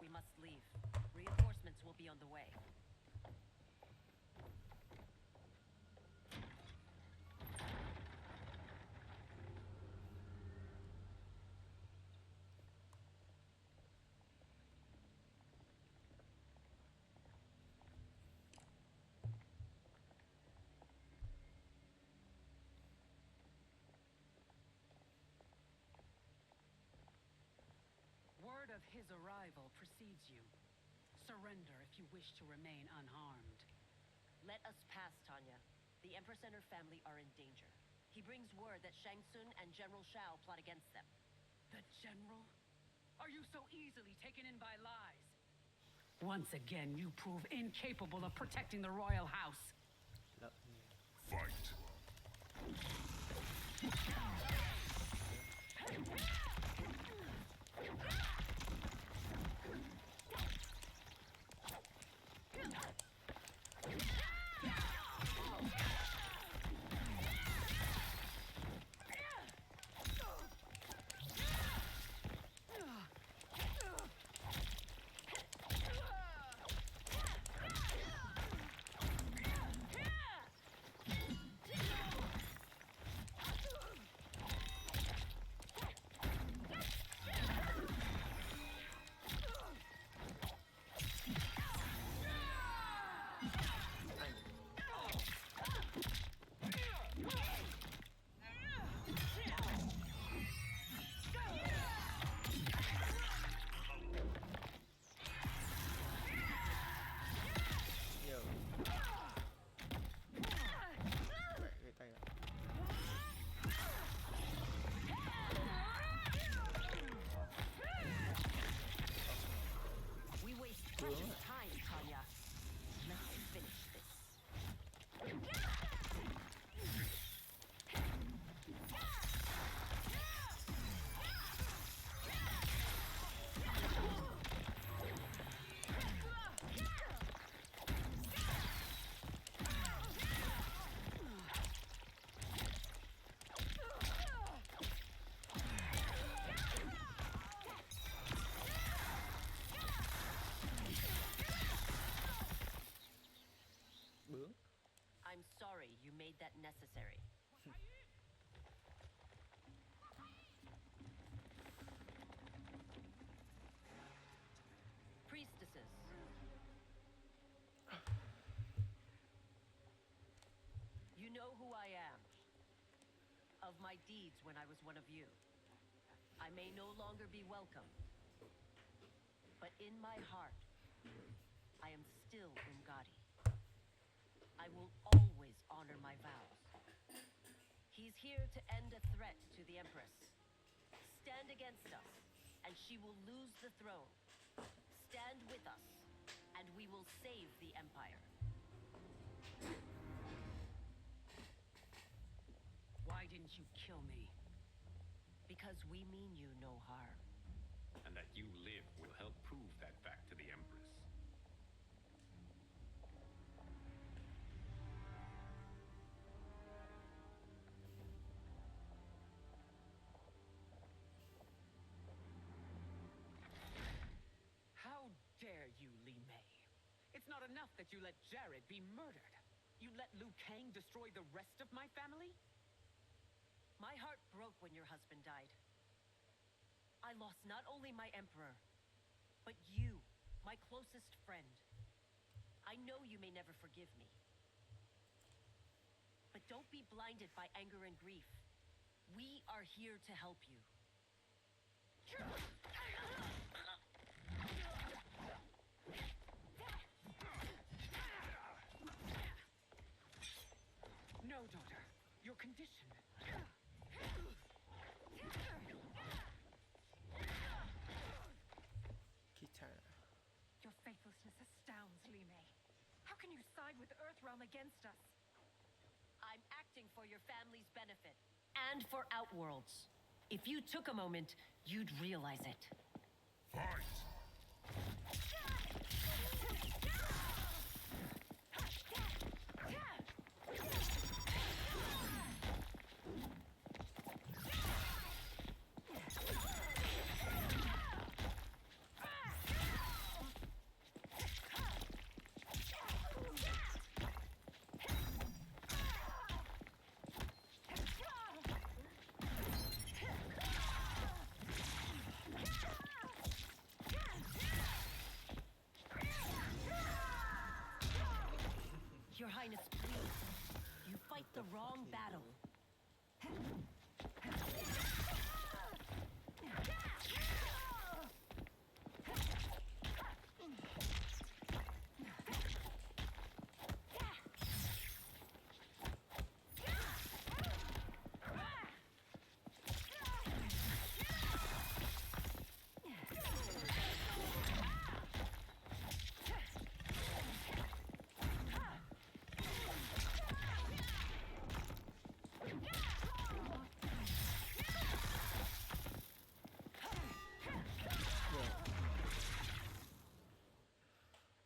We must leave. Reinforcements will be on the way. Word of his arrival precedes you. Surrender if you wish to remain unharmed. Let us pass, Tanya. The Empress and her family are in danger. He brings word that Shang Tsung and General Shao plot against them. The General? Are you so easily taken in by lies? Once again, you prove incapable of protecting the royal house. Fight! Precious time, Tanya. Let's finish this. I'm sorry you made that necessary. Priestesses. know who I am. Of my deeds when I was one of you. I may no longer be welcome. But in my heart, I am still Umgadi. I will always honor my vows. He's here to end a threat to the Empress. Stand against us, and she will lose the throne. Stand with us, and we will save the Empire. Why didn't you kill me? Because we mean you no harm. And that you live will help prove that fact to the Empress. How dare you, Li Mei? It's not enough that you let Jared be murdered. You let Liu Kang destroy the rest of my family? My heart broke when your husband died. I lost not only my emperor, but you, my closest friend. I know you may never forgive me. But don't be blinded by anger and grief. We are here to help you. No, daughter. Your condition. Kitana. Your faithlessness astounds, Li Mei. How can you side with Earthrealm against us? I'm acting for your family's benefit. And for Outworlds. If you took a moment, you'd realize it. Fight! Your Highness, please. You fight the wrong battle.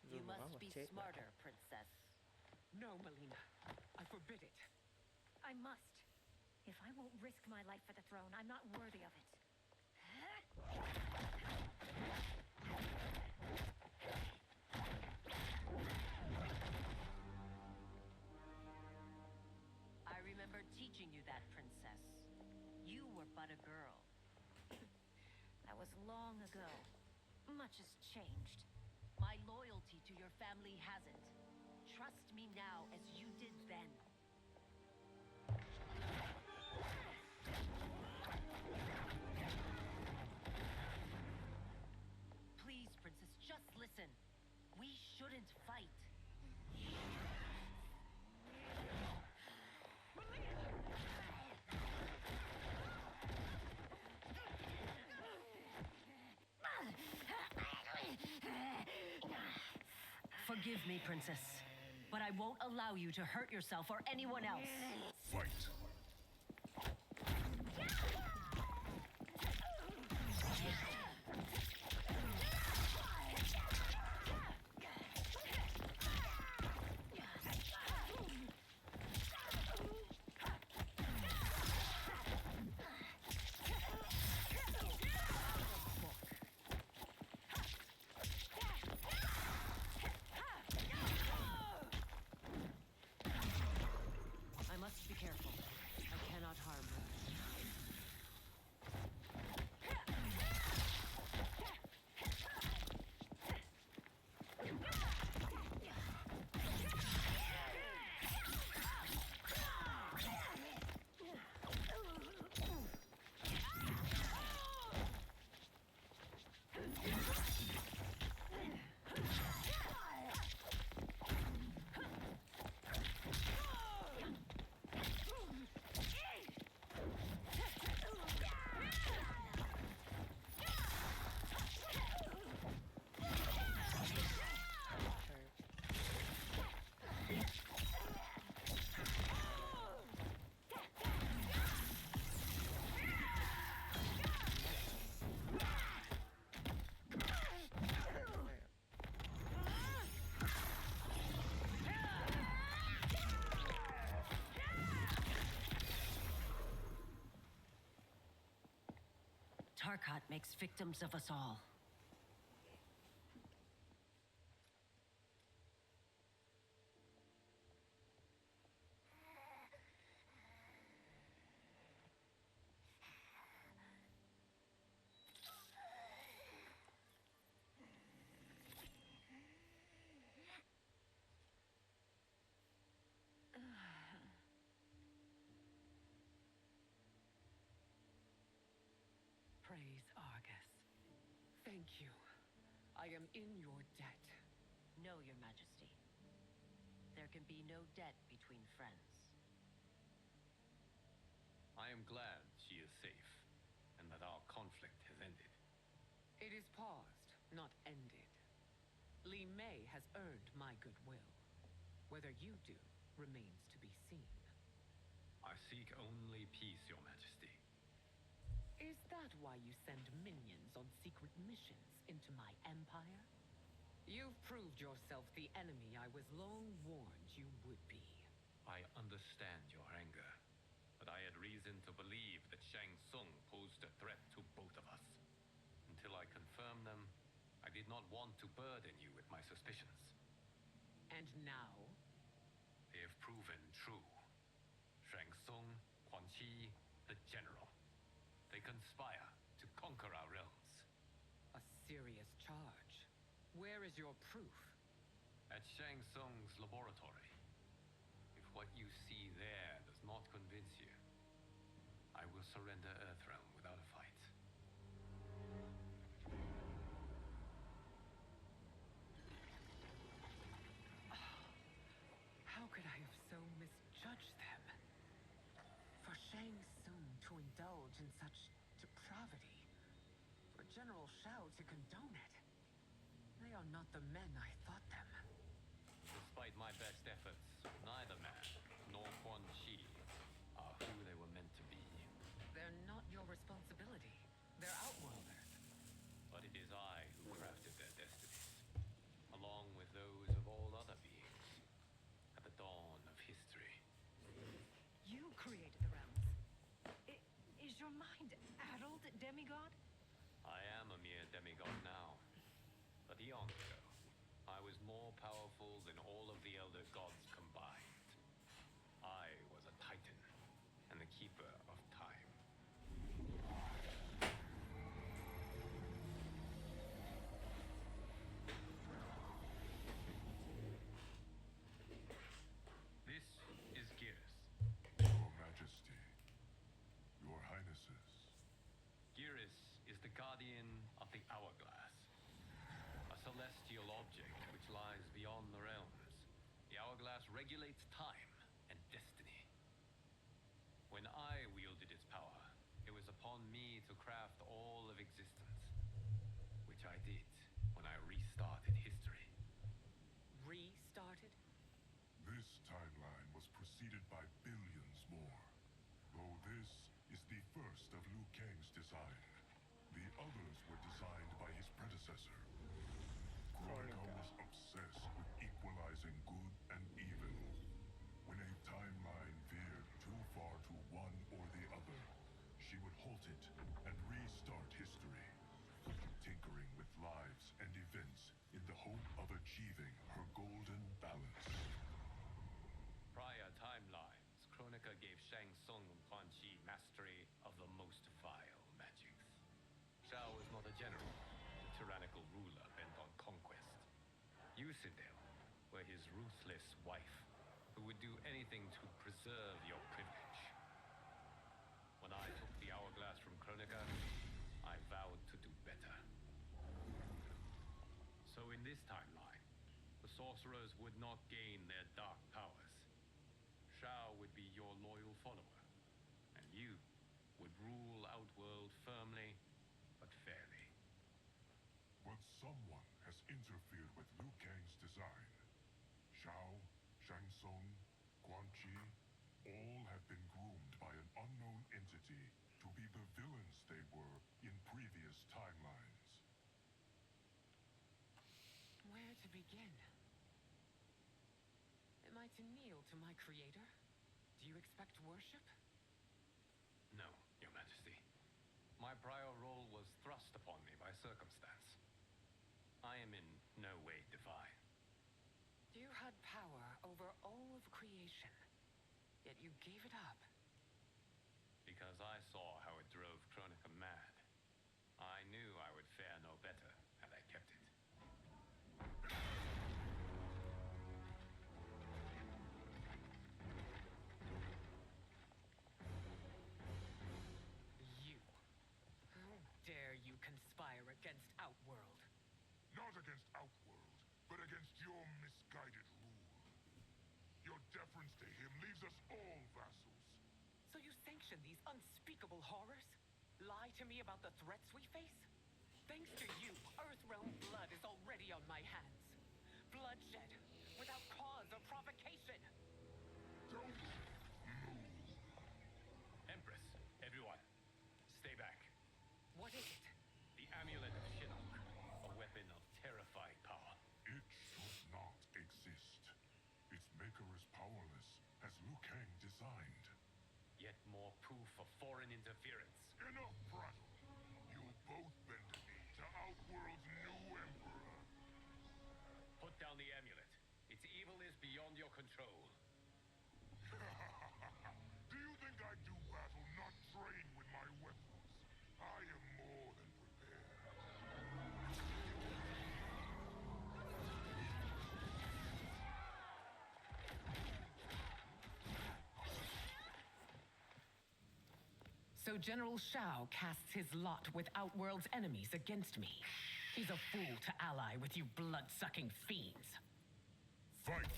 You must be smarter, Princess. No, Melina. I forbid it. I must. If I won't risk my life for the throne, I'm not worthy of it. I remember teaching you that, Princess. You were but a girl. That was long ago. Much has changed. My loyalty to your family hasn't. Trust me now as you did then. Please, Princess, just listen. We shouldn't fight. Forgive me, Princess, but I won't allow you to hurt yourself or anyone else. Fight! I must be careful. I cannot harm her. Walkthourgh makes victims of us all. Praise Argus. Thank you. I am in your debt. No, Your Majesty. There can be no debt between friends. I am glad she is safe, and that our conflict has ended. It is paused, not ended. Li Mei has earned my goodwill. Whether you do remains to be seen. I seek only peace, Your Majesty. Is that why you send minions on secret missions into my empire? You've proved yourself the enemy I was long warned you would be. I understand your anger, but I had reason to believe that Shang Tsung posed a threat to both of us. Until I confirmed them, I did not want to burden you with my suspicions. And now? They have proven true. Shang Tsung, Quan Chi, the General. They conspire to conquer our realms. A serious charge. Where is your proof? At Shang Tsung's laboratory. If what you see there does not convince you, I will surrender Earthrealm without a fight. How could I have so misjudged them? For Shang Tsung to indulge in such depravity, for General Shao to condone it, they are not the men I thought them. Despite my best efforts, neither man nor Quan Chi are who they were meant to be. They're not your responsibility. They're outworlders. But it is I who crafted their destinies, along with those of all other beings, at the dawn of history. You created the realms. Is your mind addled, demigod? I am a mere demigod now. But eons ago, I was more powerful than all of the elder gods combined. I was a titan, and the keeper of time. This is Gears. Your Majesty, Your Highnesses. Gears is the guardian of the hourglass. A celestial object which lies beyond the realms. The hourglass regulates time and destiny. When I wielded its power, it was upon me to craft all of existence, which I did when I restarted history. Restarted? This timeline was preceded by billions more. Though this is the first of Liu Kang's design. The others were designed by his predecessor. Kronika was obsessed with equalizing good and evil. When a timeline veered too far to one or the other, she would halt it and restart history, tinkering with lives and events in the hope of achieving her golden balance. Prior timelines, Kronika gave Shang Tsung and Quan Chi mastery of the most vile magics. Shao was not a general, a tyrannical ruler bent on conquest. Yusidel were his ruthless wife, who would do anything to preserve your privilege. When I took the hourglass from Kronika, I vowed to do better. So in this timeline, the sorcerers would not gain their dark powers. Shao would be your loyal follower, and you would rule Outworld firmly, but fairly. But someone has interfered with Liu Kang's design. Shao, Shang Tsung, Quan Chi, all have been groomed by an unknown entity to be the villains they were in previous timelines. Where to begin? Am I to kneel to my creator? Do you expect worship? No, Your Majesty. My My prior role was thrust upon me by circumstance. I am in no way divine. You had power over all of creation, yet you gave it up. Because I saw how it drove Chronica mad. I knew I would fare no better had I kept it. You. How dare you conspire against Outworld? Not against Outworld, but against your misguided rule. Your deference to him leaves us all vassals. So you sanction these unspeakable horrors? Lie to me about the threats we face? Thanks to you, Earthrealm blood is already on my hands. Bloodshed, without cause or provocation. Don't move. Empress, everyone, stay back. What is it? The amulet of Shinnok, a weapon of terrifying power. It should not exist. Its maker is powerless, as Liu Kang designed. Yet more proof of foreign interference. Enough prattle. You'll both bend the knee to Outworld's new emperor. Put down the amulet. Its evil is beyond your control. Do you think I do battle not trained with my weapons? I am more than prepared. So General Shao casts his lot with Outworld's enemies against me. He's a fool to ally with you blood-sucking fiends. Fight!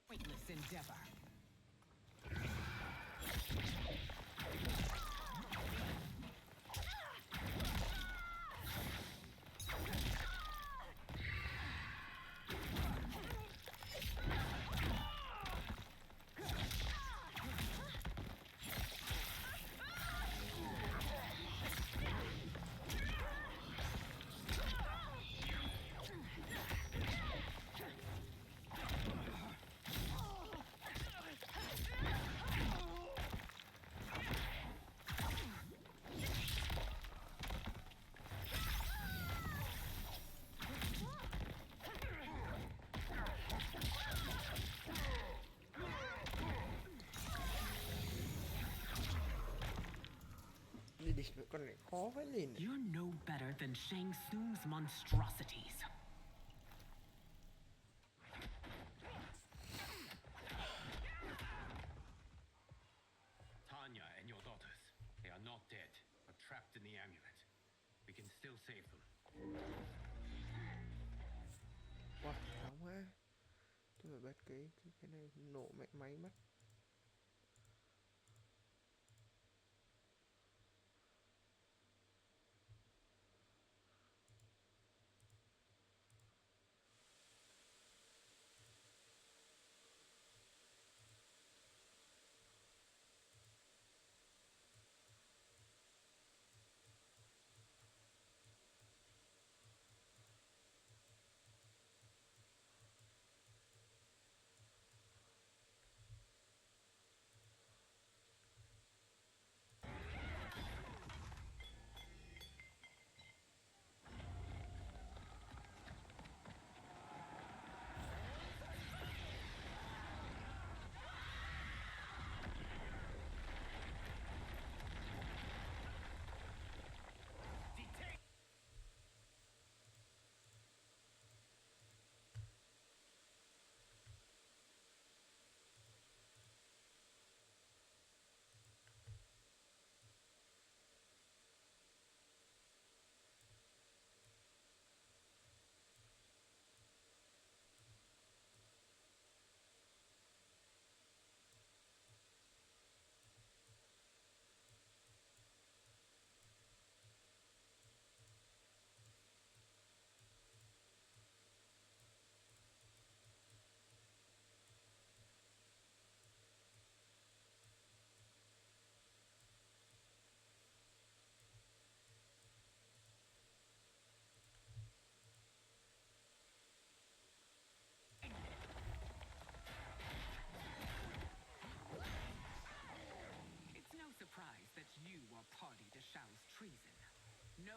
Pointless endeavor. Con này khó với liền. You're no better than Shang Tsung's monstrosities. Tanya and your daughters, they are not dead, but trapped in the amulet. We can still save them. Wow, nóng quá. Tôi phải bật cái này nổ mẹ máy mất.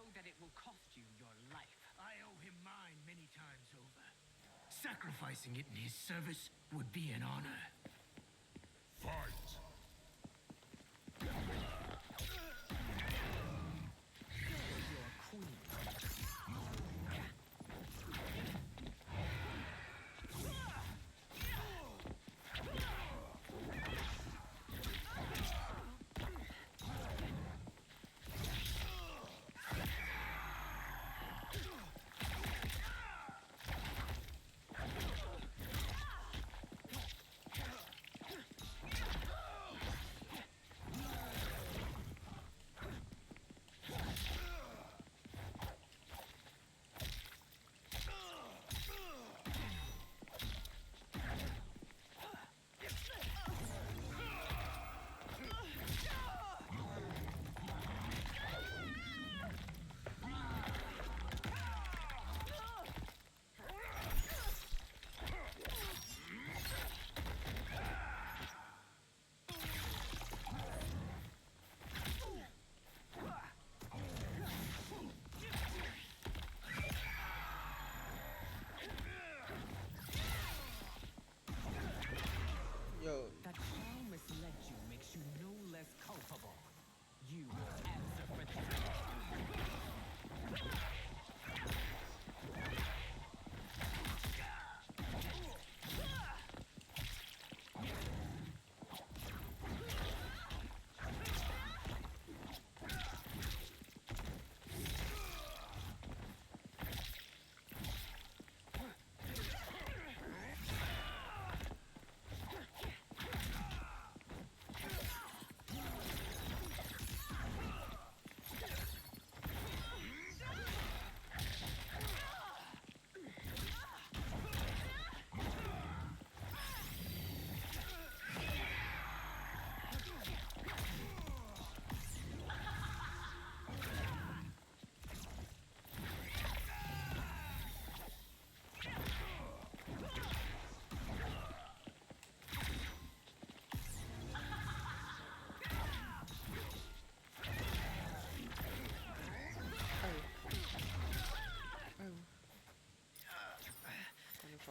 know that it will cost you your life. I owe him mine many times over. Sacrificing it in his service would be an honor. Fight! Your queen. Yo, That Shao misled you makes you no less culpable. You will answer for this.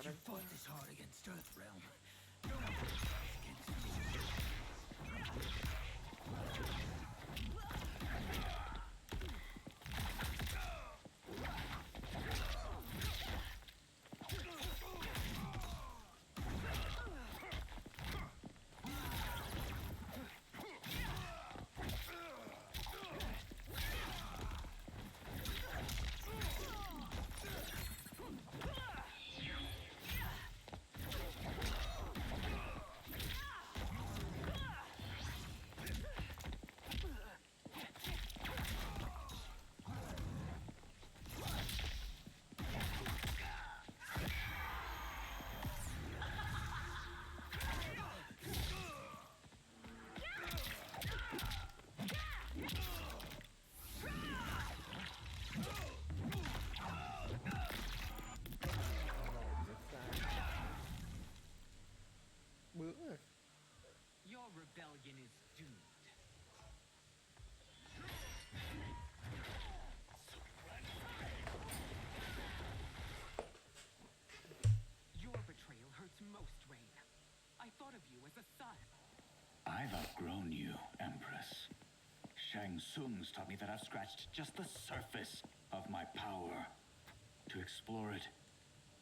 You fought this hard against Earthrealm. No one can fight against me. bướng rồi. Your rebellion is doomed. Your betrayal hurts most, Rain. I thought of you as a son. I've outgrown you, Empress. Shang Tsung's taught me that I've scratched just the surface of my power. To explore it,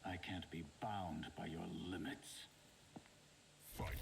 I can't be bound by your limits. Fight!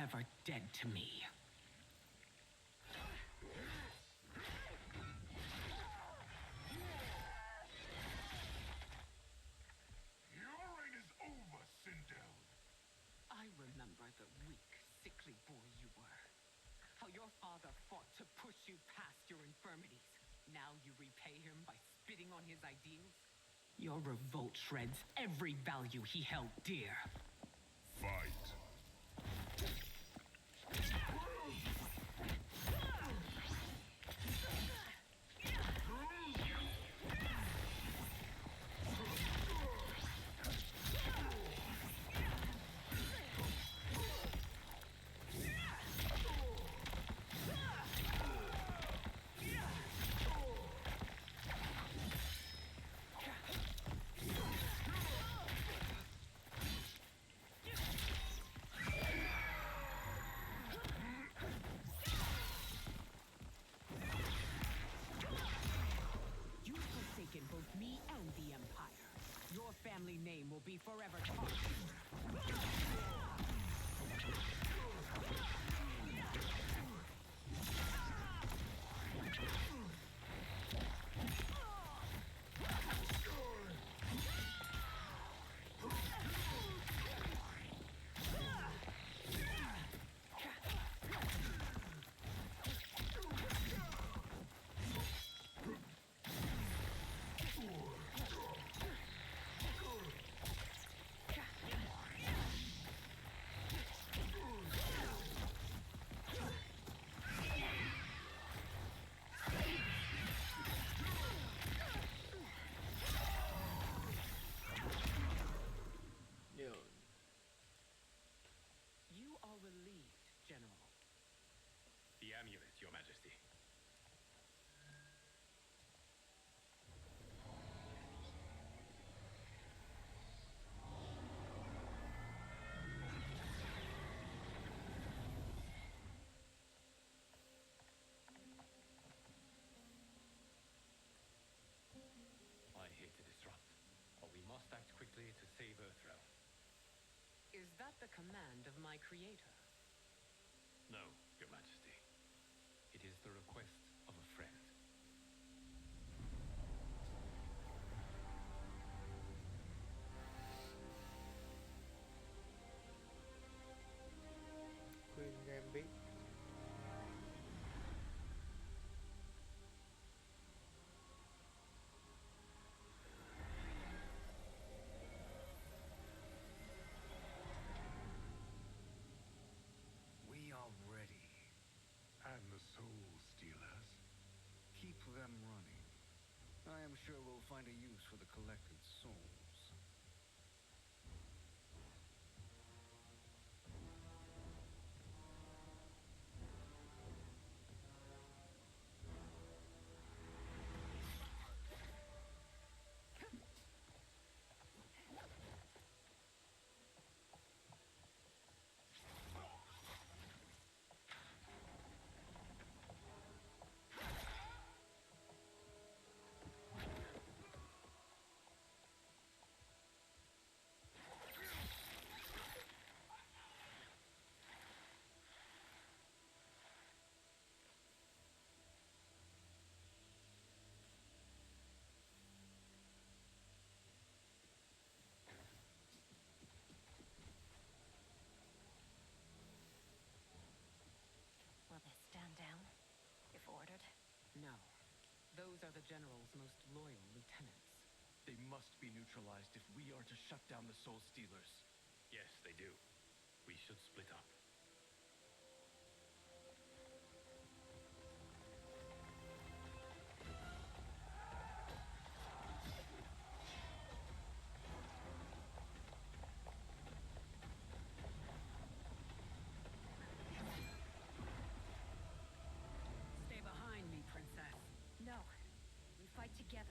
forever dead to me. Your reign is over, Sindel. I remember the weak, sickly boy you were. How your father fought to push you past your infirmities. Now you repay him by spitting on his ideals? Your revolt shreds every value he held dear. Fight. Both me and the Empire. Your family name will be forever tarnished. The amulet, Your Majesty. I hate to disrupt, but we must act quickly to save Earthrealm. Is that the command of my creator? No, Your Majesty. It is the request of a friend. Queen Gambit. We are ready. And the Soul Stealers? Keep them running. I am sure we'll find a use for the collected souls. Will they stand down, if ordered? No. Those are the General's most loyal lieutenants. They must be neutralized if we are to shut down the Soul Stealers. Yes, they do. We should split up. Stay behind me, Princess. No. We fight together.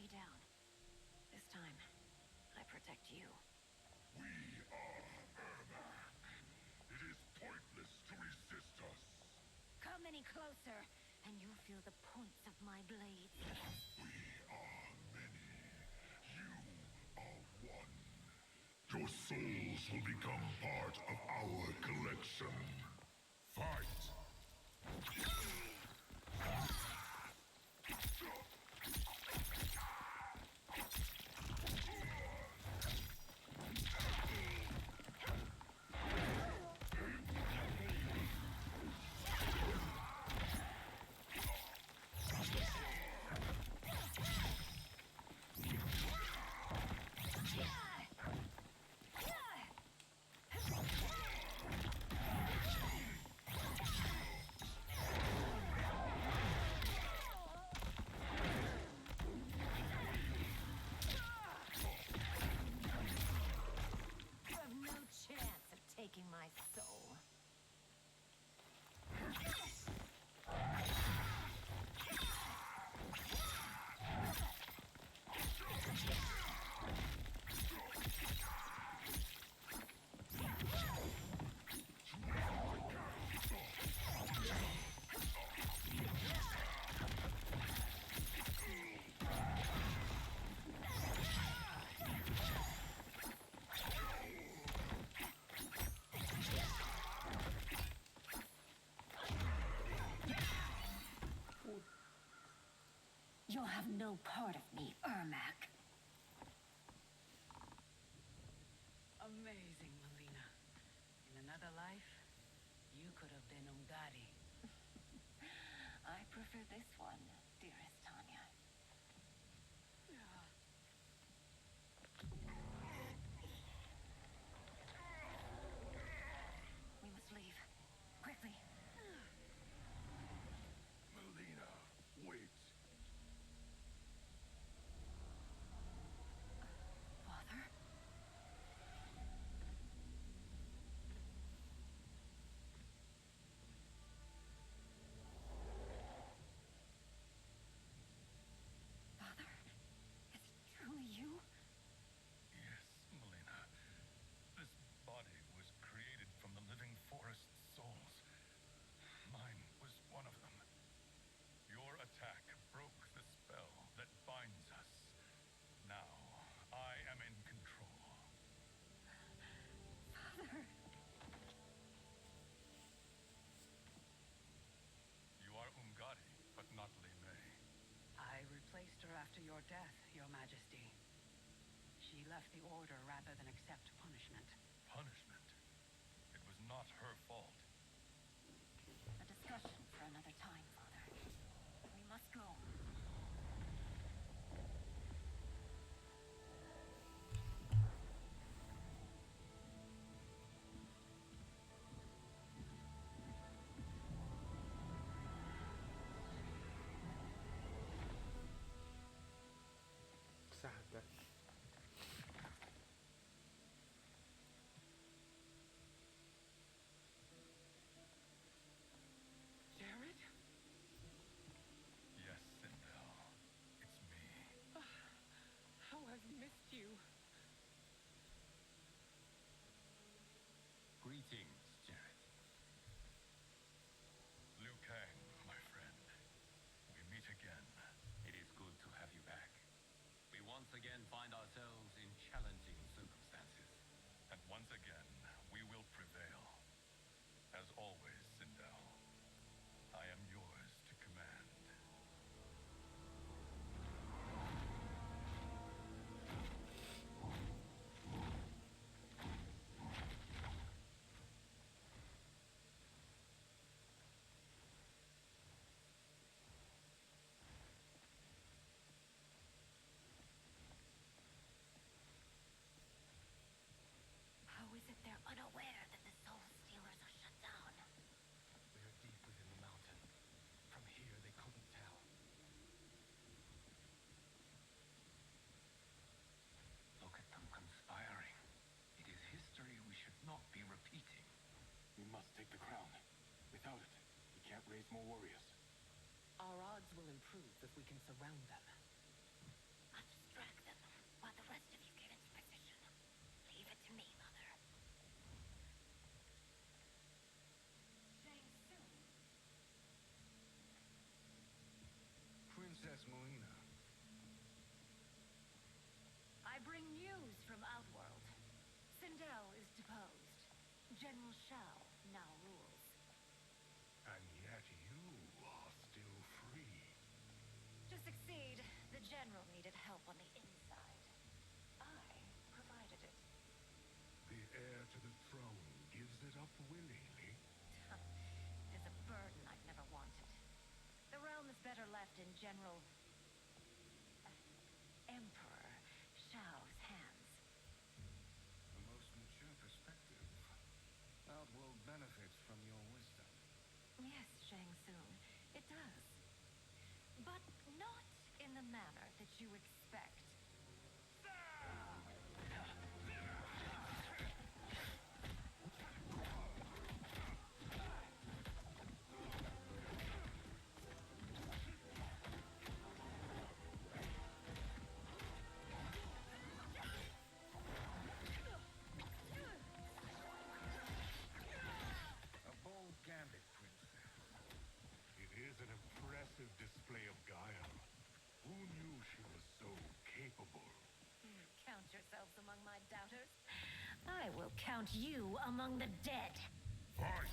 Stay down. This time, I protect you. We are Ermac. It is pointless to resist us. Come any closer, and you'll feel the points of my blades. We are many. You are one. Your souls will become part of our collection. Fight! Taking my soul. You'll have no part of me, Ermac. Amazing, Melina. In another life, you could have been Umgadi. I prefer this one, dearest Tanya. We must leave. Quickly. Melina, wait. Father? Father? Is it truly you? Yes, Melina. This body was created from the living forest souls. Mine was one of them. Your attack broke the spell that binds us. Now, I am in control. Father! You are Umgadi, but not Mei. I replaced her after your death, Your Majesty. She left the Order rather than accept punishment. Punishment? It was not her fault. A discussion for another time, Father. We must go. Xa thật. Jared? Yes, Sindel. It's me. How I've missed you. Greetings, Jared. Liu Kang, my friend. We meet again. It is good to have you back. We once again find ourselves in challenging circumstances. And once again, we will prevail. As always, Sindel, I am yours to command. How is it they're unaware that the Soul Stealers are shut down? We are deep within the mountain. From here, they couldn't tell. Look at them conspiring. It is history we should not be repeating. We must take the crown. Without it, we can't raise more warriors. Our odds will improve if we can surround them. Shao now rules. And yet you are still free. To succeed, the general needed help on the inside. I provided it. The heir to the throne gives it up willingly. It is a burden I've never wanted. The realm is better left in General... Emperor Shao's hands. A most mature perspective. Outworld benefits from your wisdom. Yes, Shang Tsung, it does. But not in the manner that you expect. A bold gambit, Princess. It is an impressive display of guile. Who knew she was so capable? Count yourselves among my doubters. I will count you among the dead. Fight!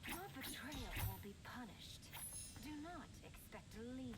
Your betrayal will be punished. Do not expect lien.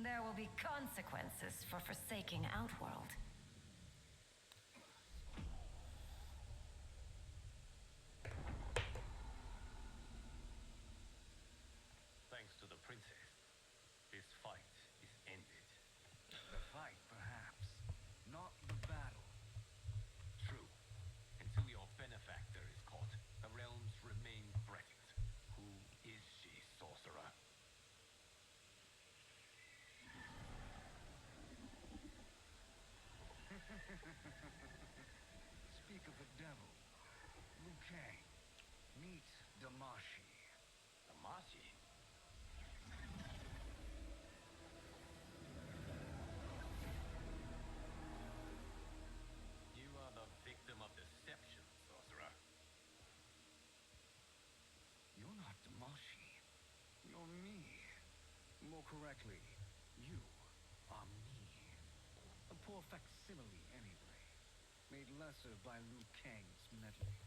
There will be consequences for forsaking Outworld. Thanks to the princess, this fight is ended. The fight, perhaps. Not the battle. True. Until your benefactor is caught, the realms remain threatened. Who is she, sorcerer? Speak of the devil. Liu Kang. Meet Damashi. Damashi? You are the victim of deception, sorcerer. You're not Damashi. You're me. More correctly, you are me. A poor facsimile, anyway. Made lesser by Liu Kang's meddling.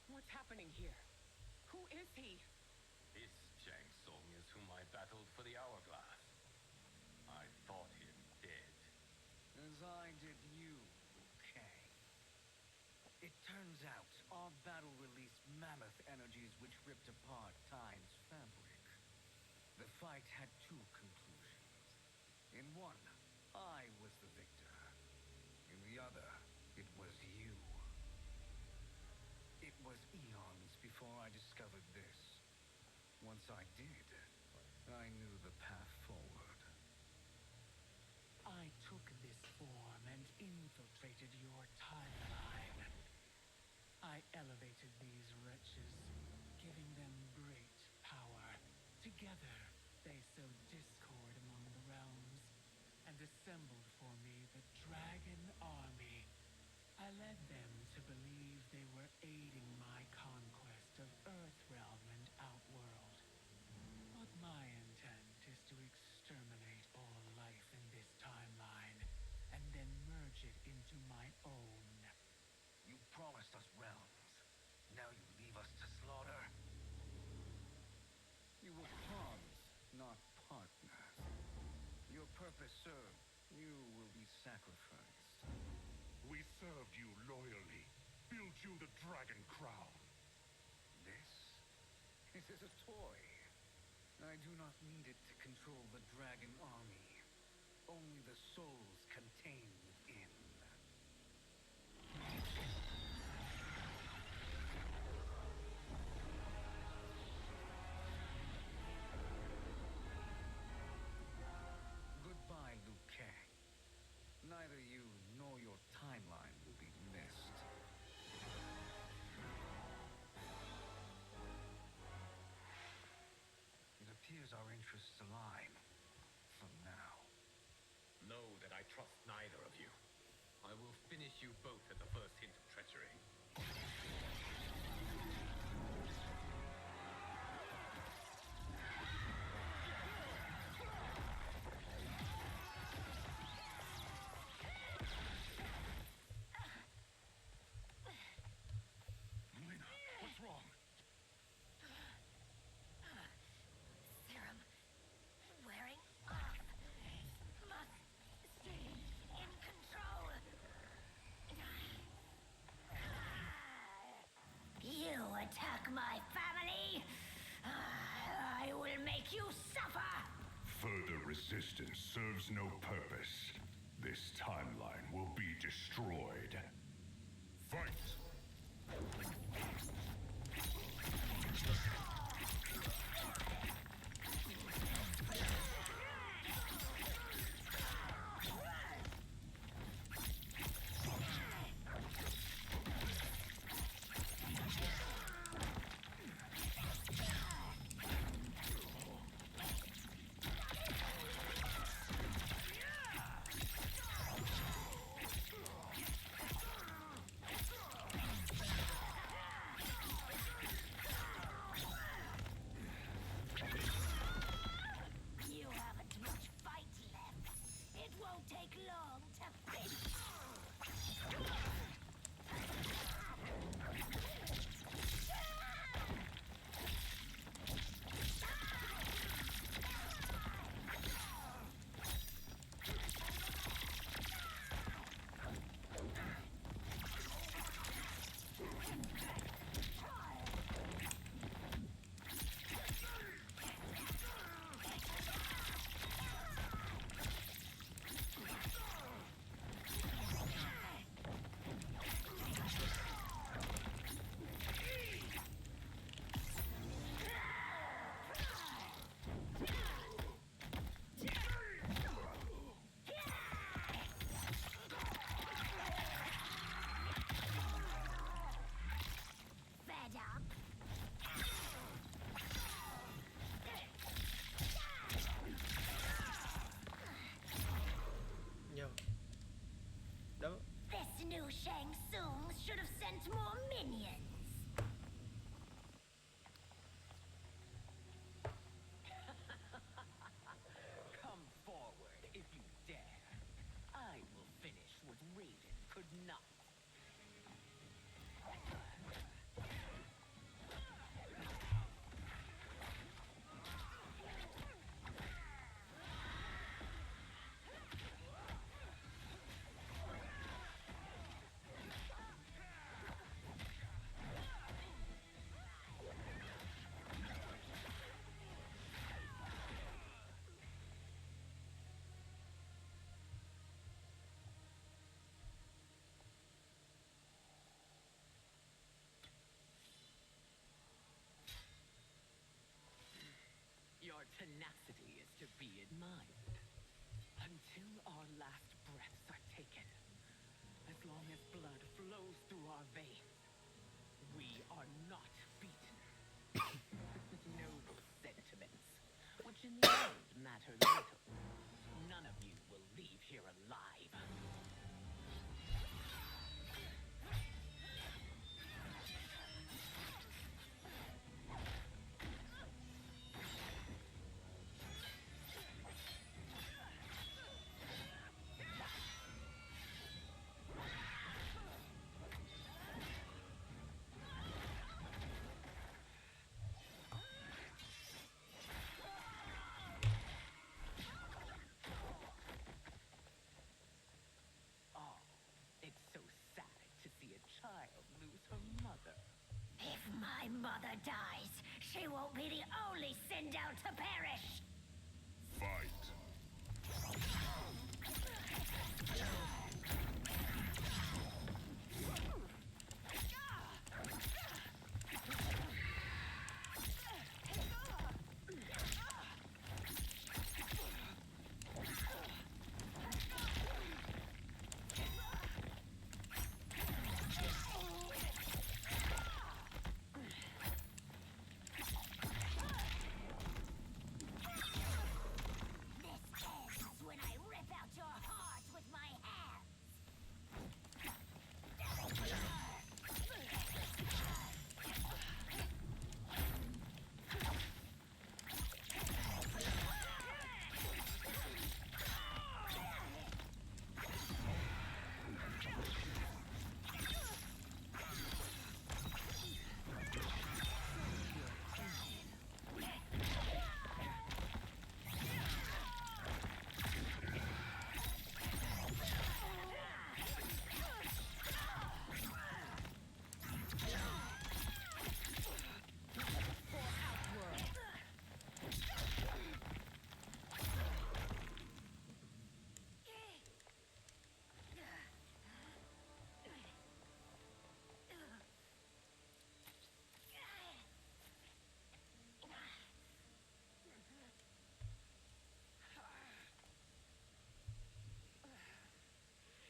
What's happening here? Who is he? This Shang Tsung is whom I battled for the hourglass. I thought him dead. As I did you, Liu Kang. It turns out our battle released mammoth energies which ripped apart time's fabric. The fight had two conclusions. In one, I was the victor. In the other, it was you. It was eons before I discovered this. Once I did, I knew the path forward. I took this form and infiltrated your timeline. I elevated these wretches, giving them great power. Together, they sowed discord among the realms and assembled for me the Dragon Army. I led them to believe they were aiding my own. You promised us realms. Now you leave us to slaughter. You were pawns, not partners. Your purpose served. You will be sacrificed. We served you loyally, built you the dragon crown. This is a toy. I do not need it to control the dragon army. Only the souls contained within. Goodbye, Liu Kang. Neither you nor your timeline will be missed. It appears our interests align. For now. Know that I trust neither of you. I will finish you both at the first hint of treachery. Lena, what's wrong? Serum wearing off. Must stay in control. You attack my family. I will make you suffer. Further resistance serves no purpose. This timeline will be destroyed. Fight! You haven't much fight left. It won't take long to finish. Fed up? Yo. Đâu? This new Shang Tsung should have sent more minions. Come forward if you dare. I will finish what Raiden could not. Your tenacity is to be admired. Until our last breaths are taken, as long as blood flows through our veins, we are not beaten. Noble sentiments, which in the end matter little. None of you will leave here alive. mother dies, she won't be the only send out to perish. Fight.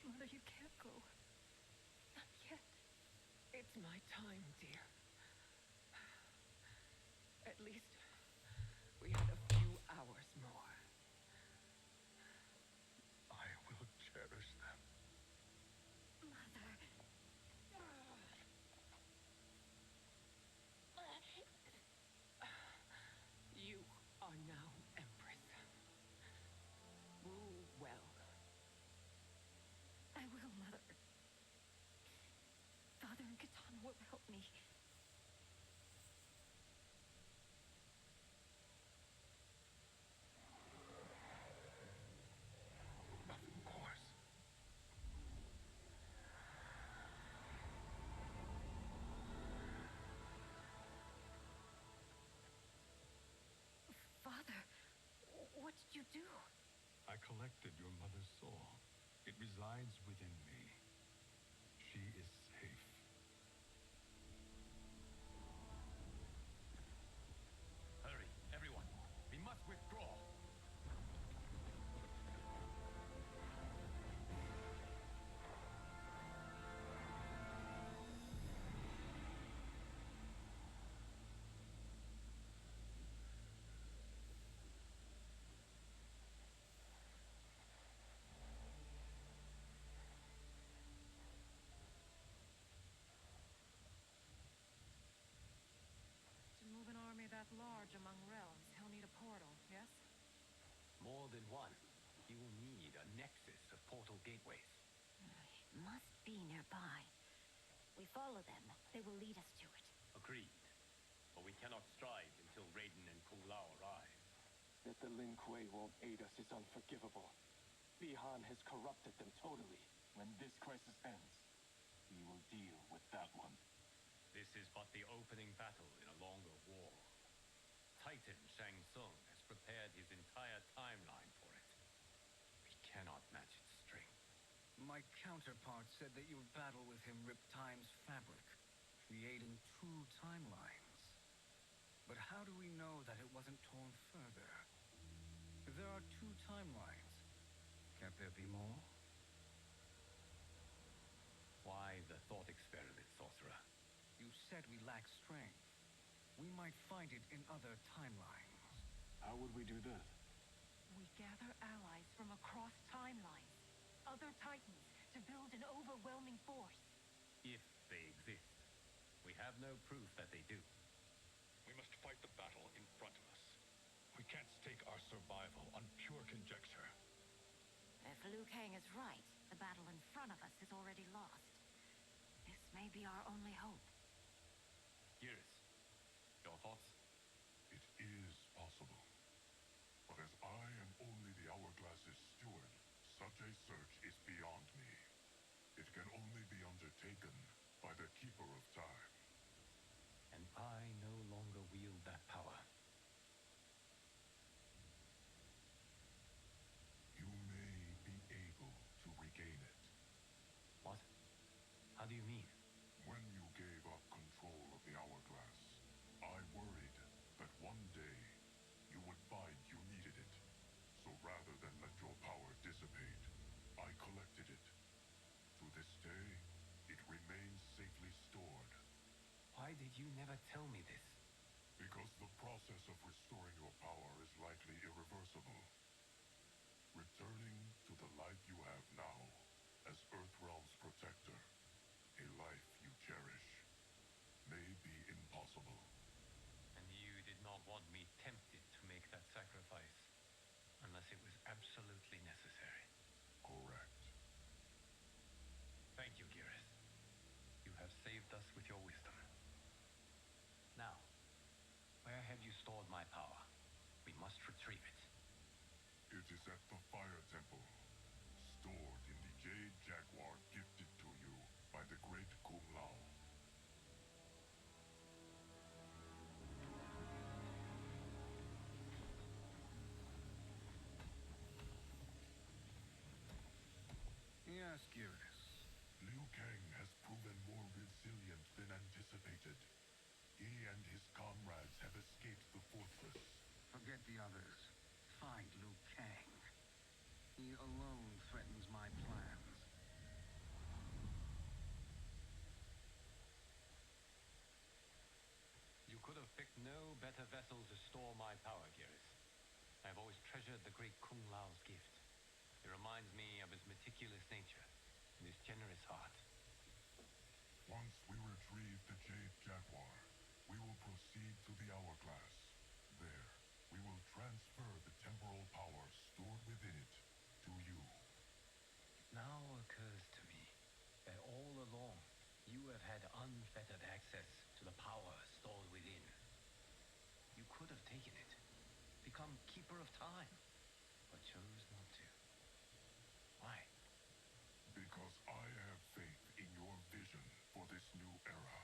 Mother, you can't go. Not yet. It's my time, dear. At least we had a few hours more. I will cherish them. Mother. You are now Empress. Rule well. I will, Mother. Father and Katana will help me. Of course. Father, what did you do? I collected your mother's soul. It resides within me. She is safe. Hurry, everyone. We must withdraw. To move an army that large among realms, he'll need a portal, yes? More than one. You will need a nexus of portal gateways. It must be nearby. We follow them. They will lead us to it. Agreed. But we cannot stride until Raiden and Kung Lao arrive. That the Lin Kuei won't aid us is unforgivable. Bihan has corrupted them totally. When this crisis ends, we will deal with that one. This is but the opening battle in a longer war. Titan Shang Tsung has prepared his entire timeline for it. We cannot match its strength. My counterpart said that your battle with him ripped time's fabric, creating two timelines. But how do we know that it wasn't torn further? If there are two timelines, can't there be more? Why the thought experiment, sorcerer? You said we lack strength. We might find it in other timelines. How would we do this? We gather allies from across timelines, other titans, to build an overwhelming force. If they exist. We have no proof that they do. We must fight the battle in front of us. We can't stake our survival on pure conjecture. If Liu Kang is right, the battle in front of us is already lost. This may be our only hope. Gears, your thoughts? It is possible. But as I am only the Hourglass's steward, such a search is beyond me. It can only be undertaken by the Keeper of Time. And I did you never tell me this? Because the process of restoring your power is likely irreversible. Returning to the life you have now, as Earthrealm's protector, a life you cherish, may be impossible. And you did not want me tempted to make that sacrifice, unless it was absolutely necessary. Correct. Thank you, Geras. You have saved us with your wisdom. Now, where have you stored my power? We must retrieve it. It is at the Fire Temple, stored in the Jade Jaguar gifted to you by the great Kung Lao. Yes, Geras. Liu Kang has proven more resilient than anticipated. He and his comrades have escaped the fortress. Forget the others. Find Liu Kang. He alone threatens my plans. You could have picked no better vessel to store my power, Geras. I've always treasured the great Kung Lao's gift. It reminds me of his meticulous nature and his generous heart. Once we retrieve the Jade Jaguar, we will proceed to the Hourglass. There, we will transfer the temporal power stored within it to you. It now occurs to me that all along you have had unfettered access to the power stored within. You could have taken it, become Keeper of Time, but chose not to. Why? Because I have faith in your vision for this new era.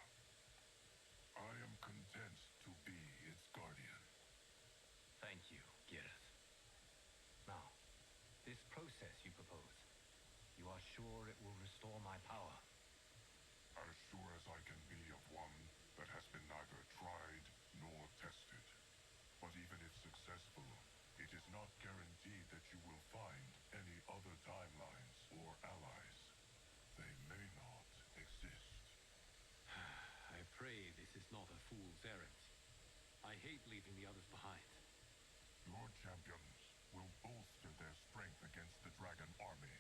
I am content to be its guardian. Thank you, Geras. Now, this process you propose, you are sure it will restore my power? As sure as I can be of one that has been neither tried nor tested. But even if successful, it is not guaranteed that you will find any other timelines or allies. They may not exist. I pray this is not a fool's errand. I hate leaving the others behind. Your champions will bolster their strength against the dragon army.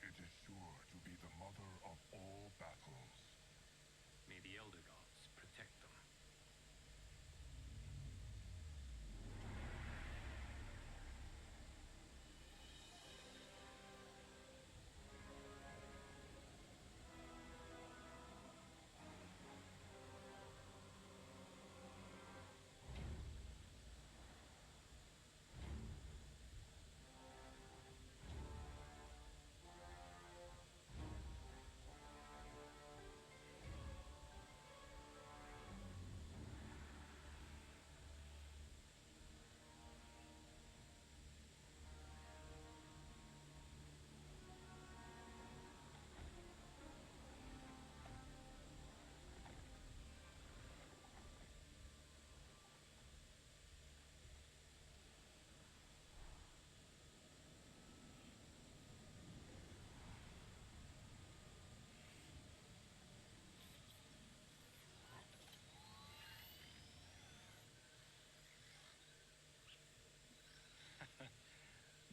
It is sure to be the mother of all battles. May the Elder Gods protect them.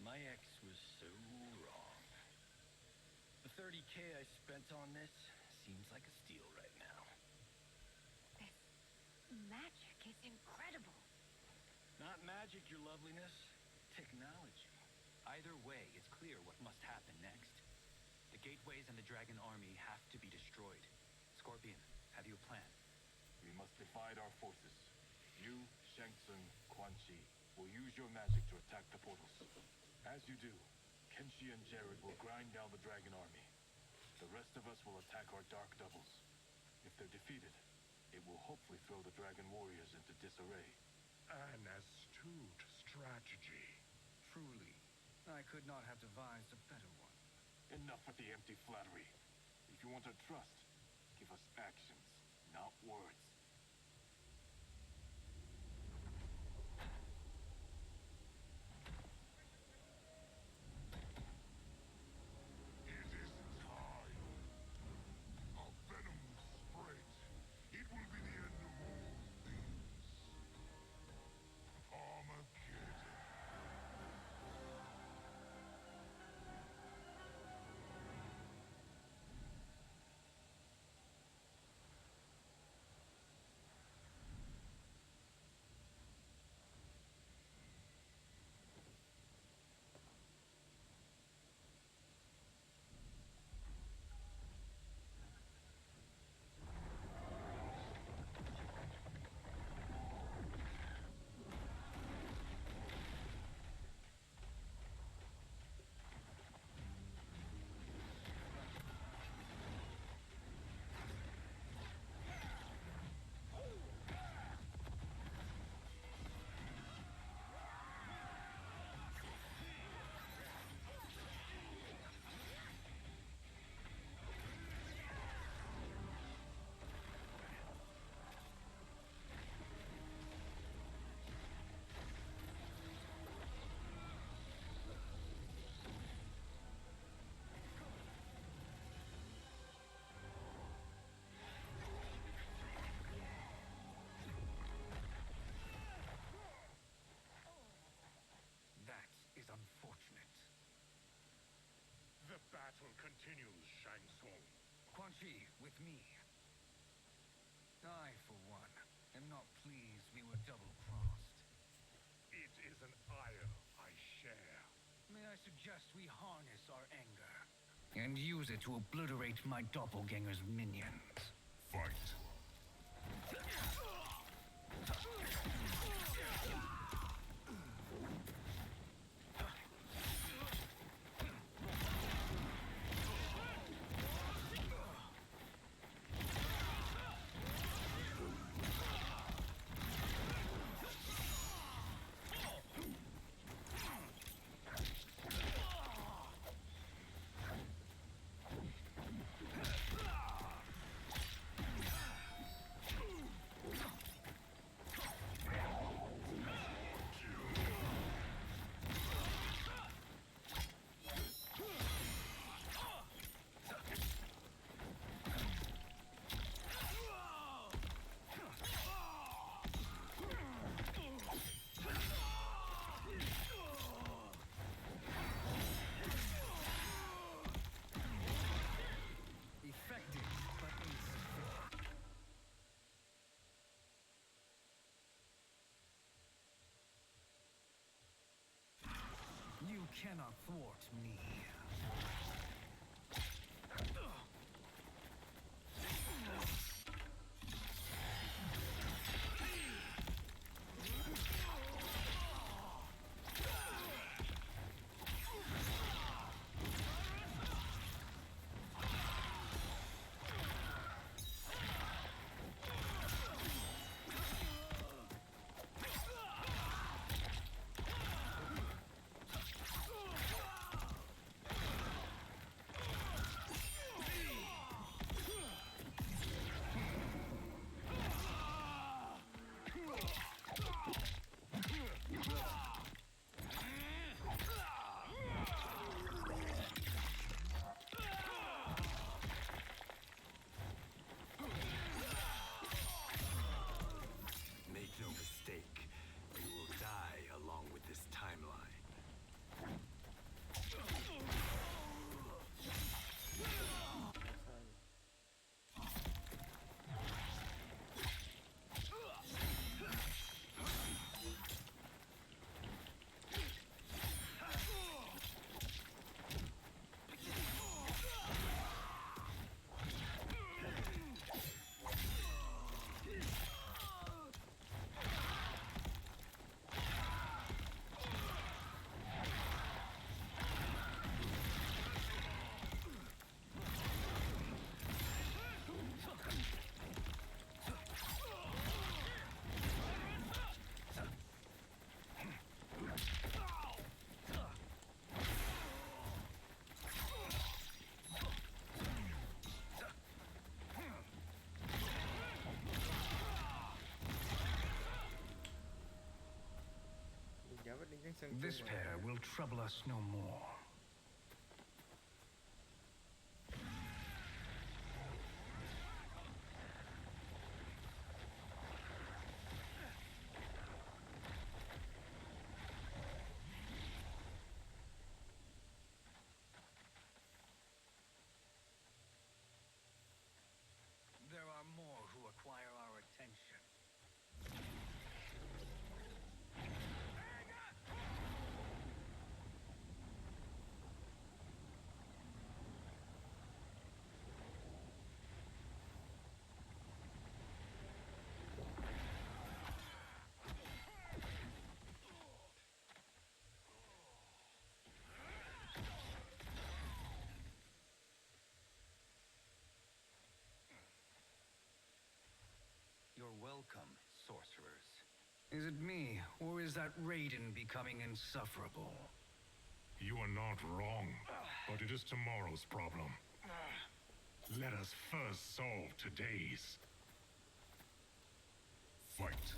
My ex was so wrong. The 30K I spent on this seems like a steal right now. This magic is incredible. Not magic, your loveliness. Technology. Either way, it's clear what must happen next. The gateways and the dragon army have to be destroyed. Scorpion, have you a plan? We must divide our forces. You, Shang Tsung, Quan Chi will use your magic to attack the portals. As you do, Kenshi and Jared will grind down the dragon army. The rest of us will attack our dark doubles. If they're defeated, it will hopefully throw the dragon warriors into disarray. An astute strategy. Truly, I could not have devised a better one. Enough with the empty flattery. If you want our trust, give us actions, not words. It is time. A venomous sprite. It will be the end Walkthourgh. Quan Chi, with me. I, for one, am not pleased we were double-crossed. It is an ire I share. May I suggest we harness our anger and use it to obliterate my doppelganger's minions? Fight. Effective, but insufficient. You cannot thwart me. Make no mistake, you will die along with this timeline. This pair will trouble us no more. There are more who acquire our attention. You're welcome, sorcerers. Is it me, or is that Raiden becoming insufferable? You are not wrong, but it is tomorrow's problem. Let us first solve today's. Fight.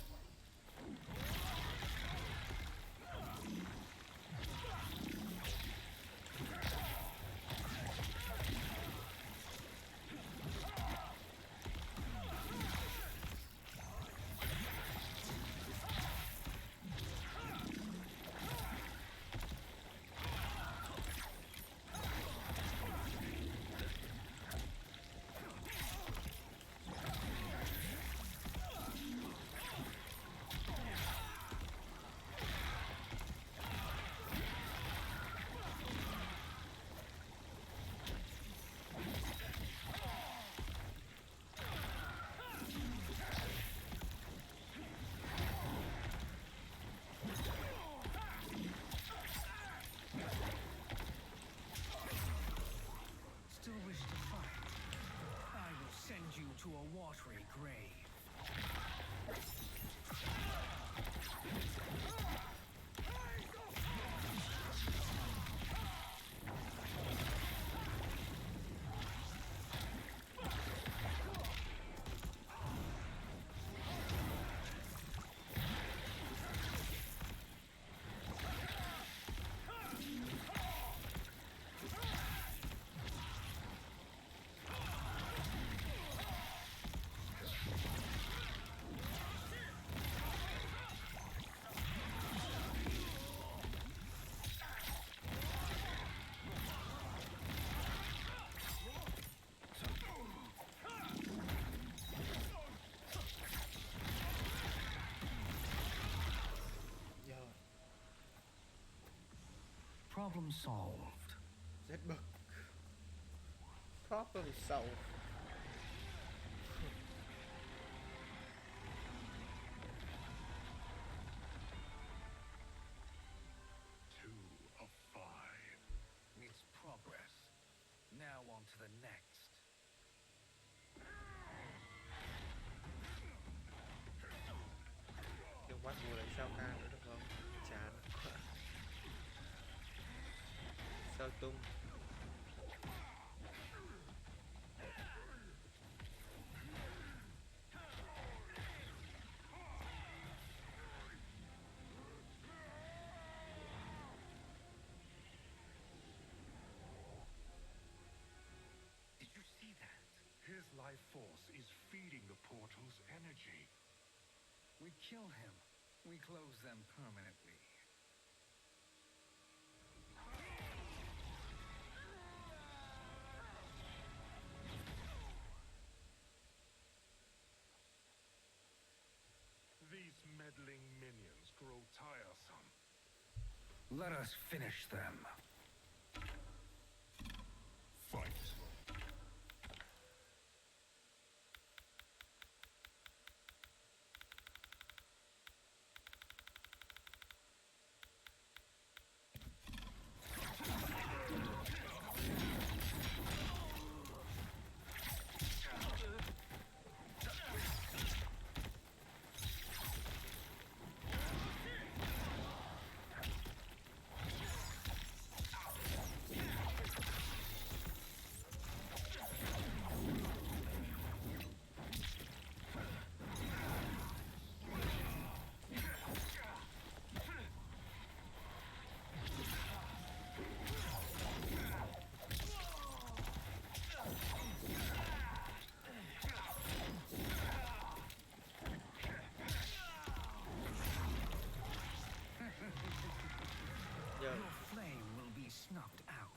Problem solved. Rất bực. Problem solved. It's progress. Now on to the next. Đừng bắt buộc lại sao ca nữa được không? Chán quá. Sao tung. Did you see that? His life force is feeding the portal's energy. We kill him. We close them permanently. These meddling minions grow tiresome. Let us finish them. Fight. Giờ Your flame will be snuffed out.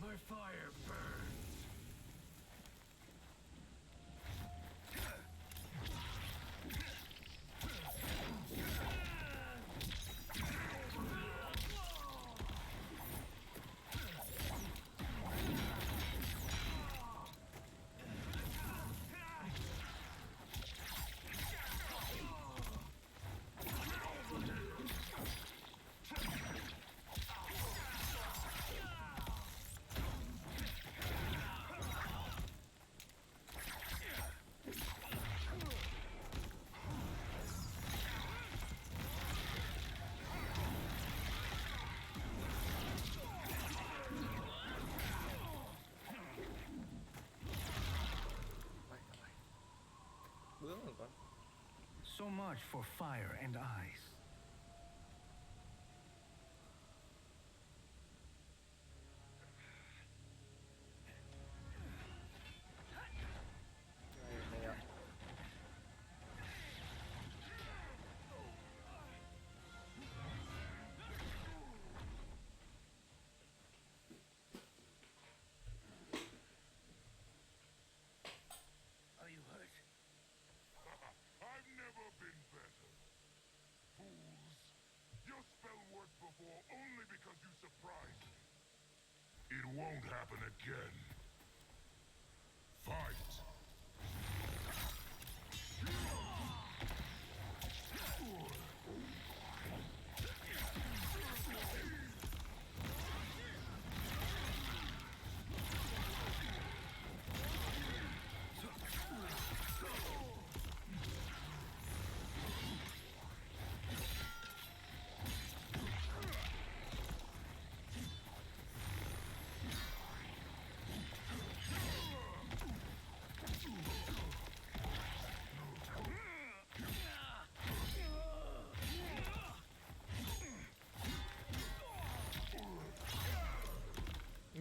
My fire burns. bướng rồi con. So much for fire and ice. Đây ạ. Are you hurt? I've never been better. Fools. Your spell worked before only because you surprised me. It won't happen again. Fight!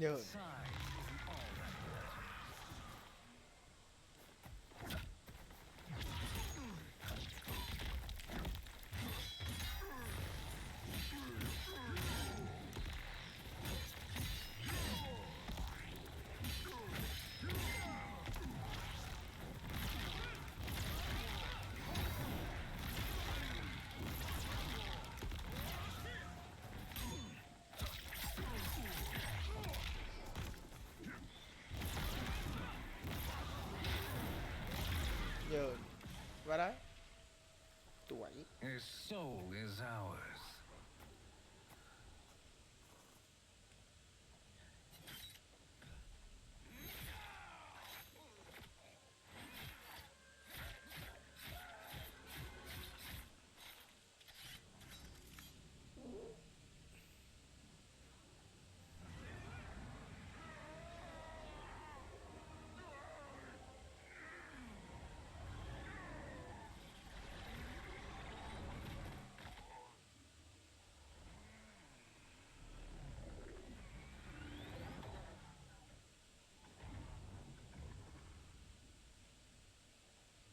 Nhờn. Size isn't all that matters. Nhờn. Vào đấy. Tuổi. His soul is ours.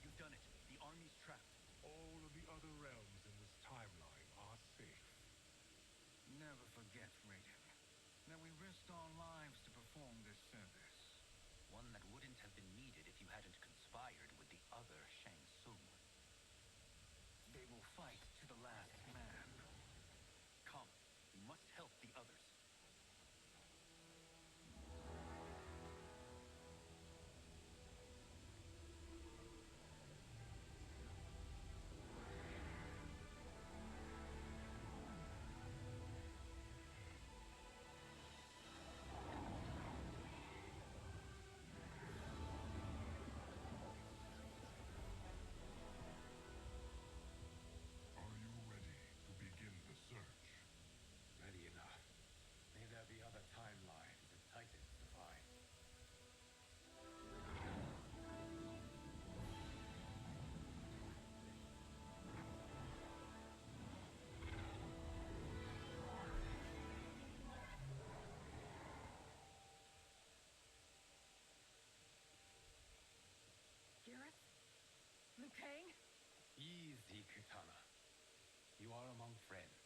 You've done it. The army's trapped. All of the other realms in this timeline are safe. Never forget, Raiden, that we risked our lives to perform this service. One that wouldn't have been needed if you hadn't conspired with the other Shang Tsung. They will fight to the last man. Come, you must help the others. Are you ready to begin the search? Ready enough. May there be other timelines the Titans to find. Garrus? Liu Kang? Easy, Kitana. You are among friends.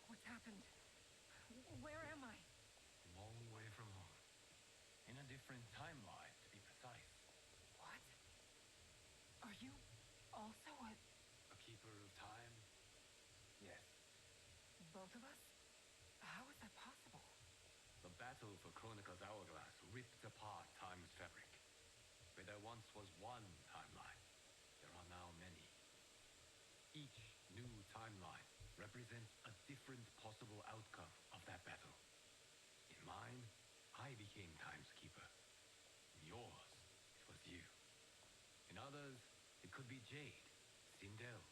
What's happened? Where am I? Long way from home. In a different timeline, to be precise. What? Are you also A keeper of time? Yes. both of us? How is that possible? The battle for Chronica's hourglass ripped apart time's fabric. Where there once was one timeline, there are now many. Each new timeline represents a different possible outcome of that battle. In mine, I became Time's Keeper. In yours, it was you. In others, it could be Jade, Sindel,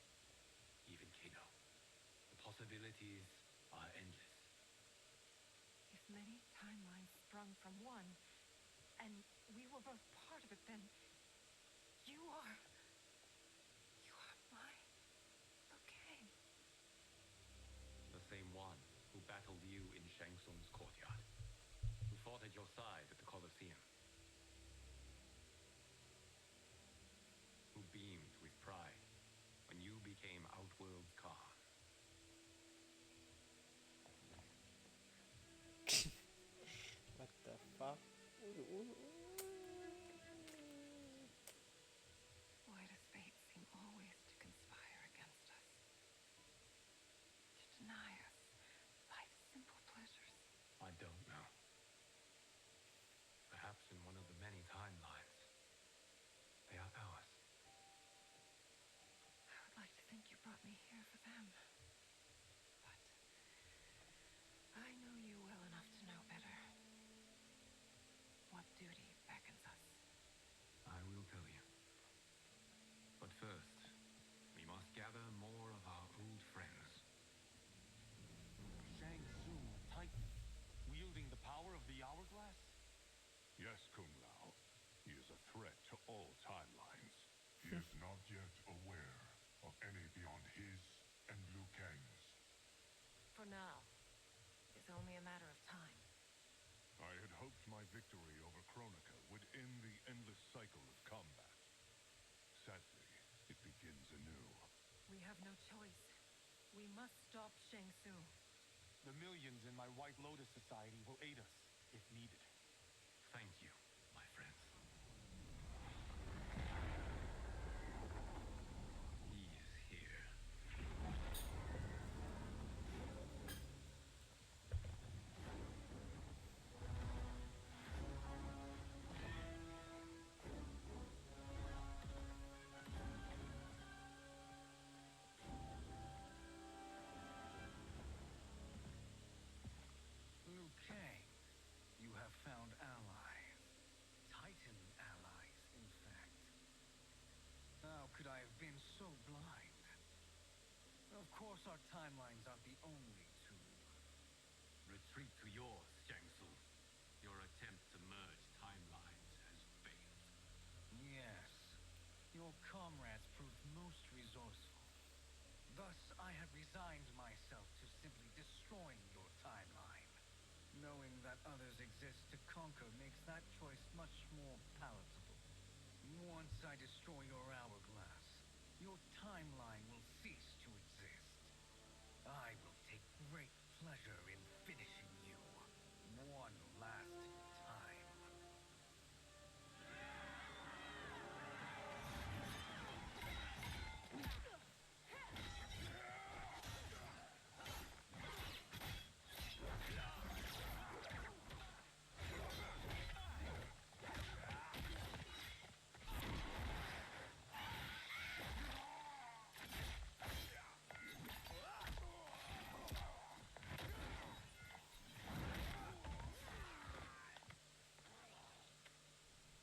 even Kano. The possibilities are endless. If many timelines sprung from one, and we were both part of it, then you are my Liu Kang. The same one who battled you in Shang Tsung's courtyard. Who fought at your side at the Colosseum. Who beamed with pride when you became Outworld's Khan. What the fuck? Why does fate seem always to conspire against us? To deny us life's simple pleasures? I don't know. Perhaps in one of the many timelines, they are ours. I would like to think you brought me here for them. But I know you well enough to know better. What duty beckons us? I will tell you. But first, we must gather more of our old friends. Shang Tsung, Titan, wielding the power of the hourglass? Yes, Kung Lao. He is a threat to all timelines. He is not yet aware of any beyond his and Liu Kang's. For now, it's only a matter of time. victory over Kronika would end the endless cycle of combat. Sadly, it begins anew. We have no choice. We must stop Shang Tsung. The millions in my White Lotus Society will aid us, if needed. Thank you, my friends. He is here. Liu Kang, you have found allies. Titan allies, in fact. How could I have been so blind? Of course, our timelines aren't the only two. Retreat to yours, Shang Tsung. Your attempt to merge timelines has failed. Yes, your comrades proved most resourceful. Thus, I have resigned myself to simply destroying your timeline. Knowing that others exist to conquer makes that choice much more palatable. Once I destroy your hourglass, your timeline will cease to exist. I will take great pleasure in finishing you one last time.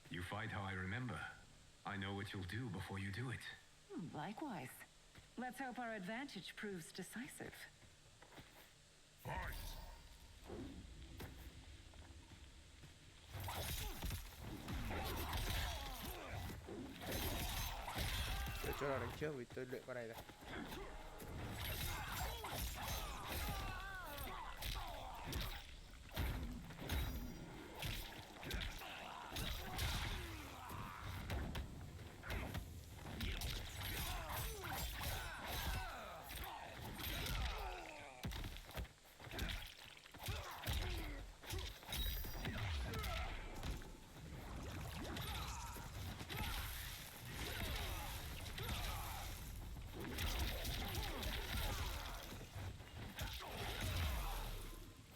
You fight how I remember. I know what you'll do before you do it. Likewise. Let's hope our advantage proves decisive. Fight! Để cho nó đánh trước vì tôi luyện con này rồi.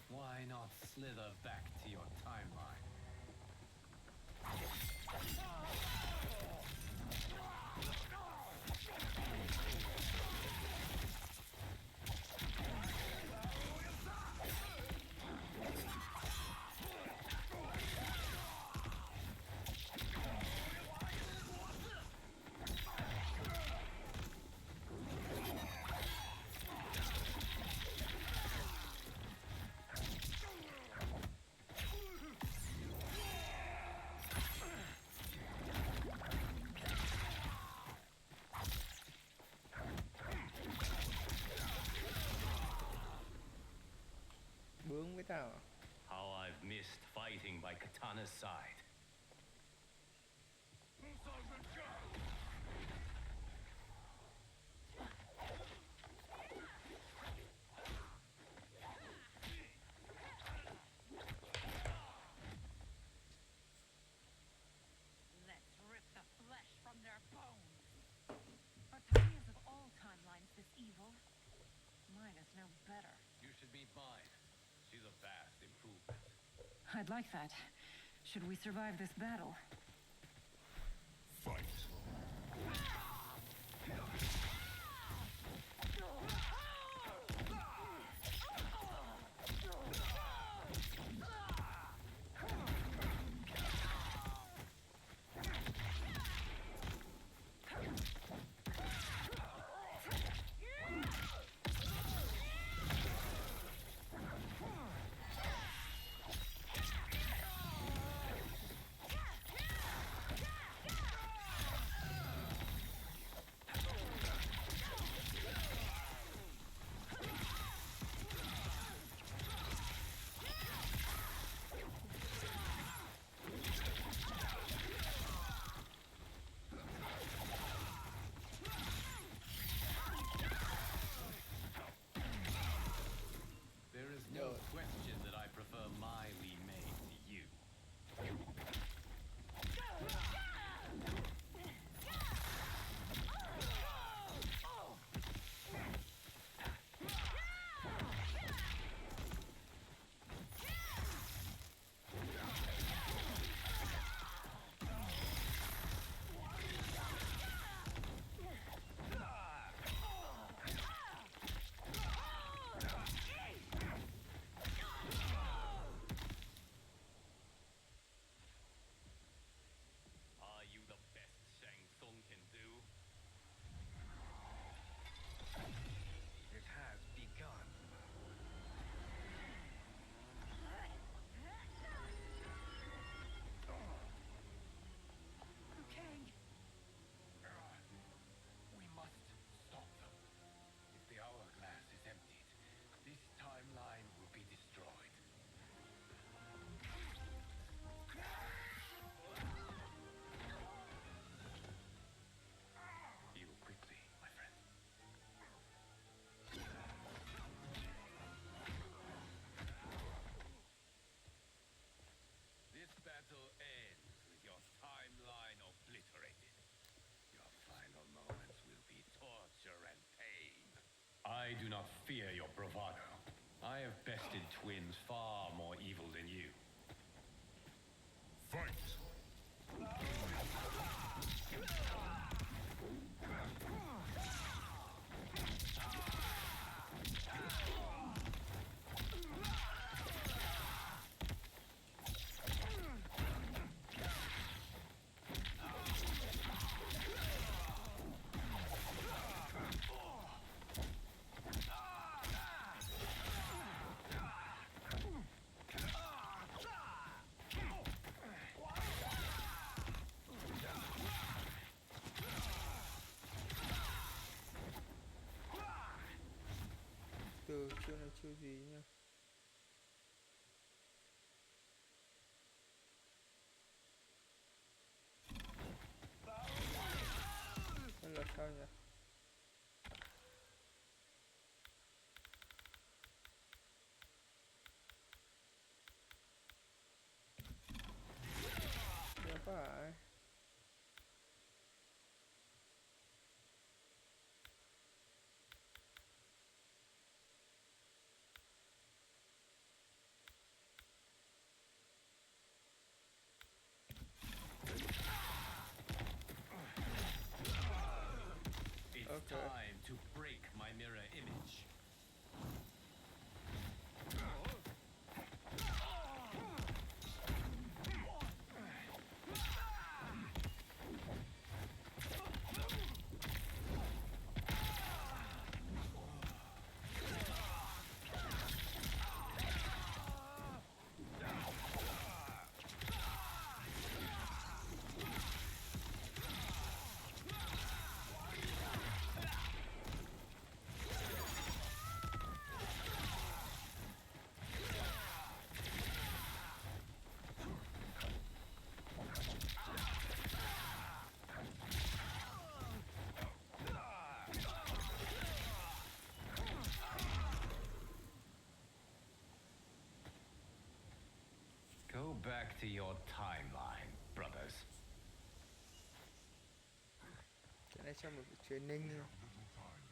Why not slither back to your timeline? Bướng với tao à? How I've missed fighting by Katana's side. Let's rip the flesh from their bones. Are Tanya's of all timelines this evil? Mine is no better. You should meet mine. She's a vast improvement. I'd like that. Should we survive this battle? Fight! chiêu này chiêu gì nhá. Đây là sao nhỉ? Dạ phải. It's time to break my mirror image. Go back to your timeline, brothers. Cái này trong một cái training. We have little time.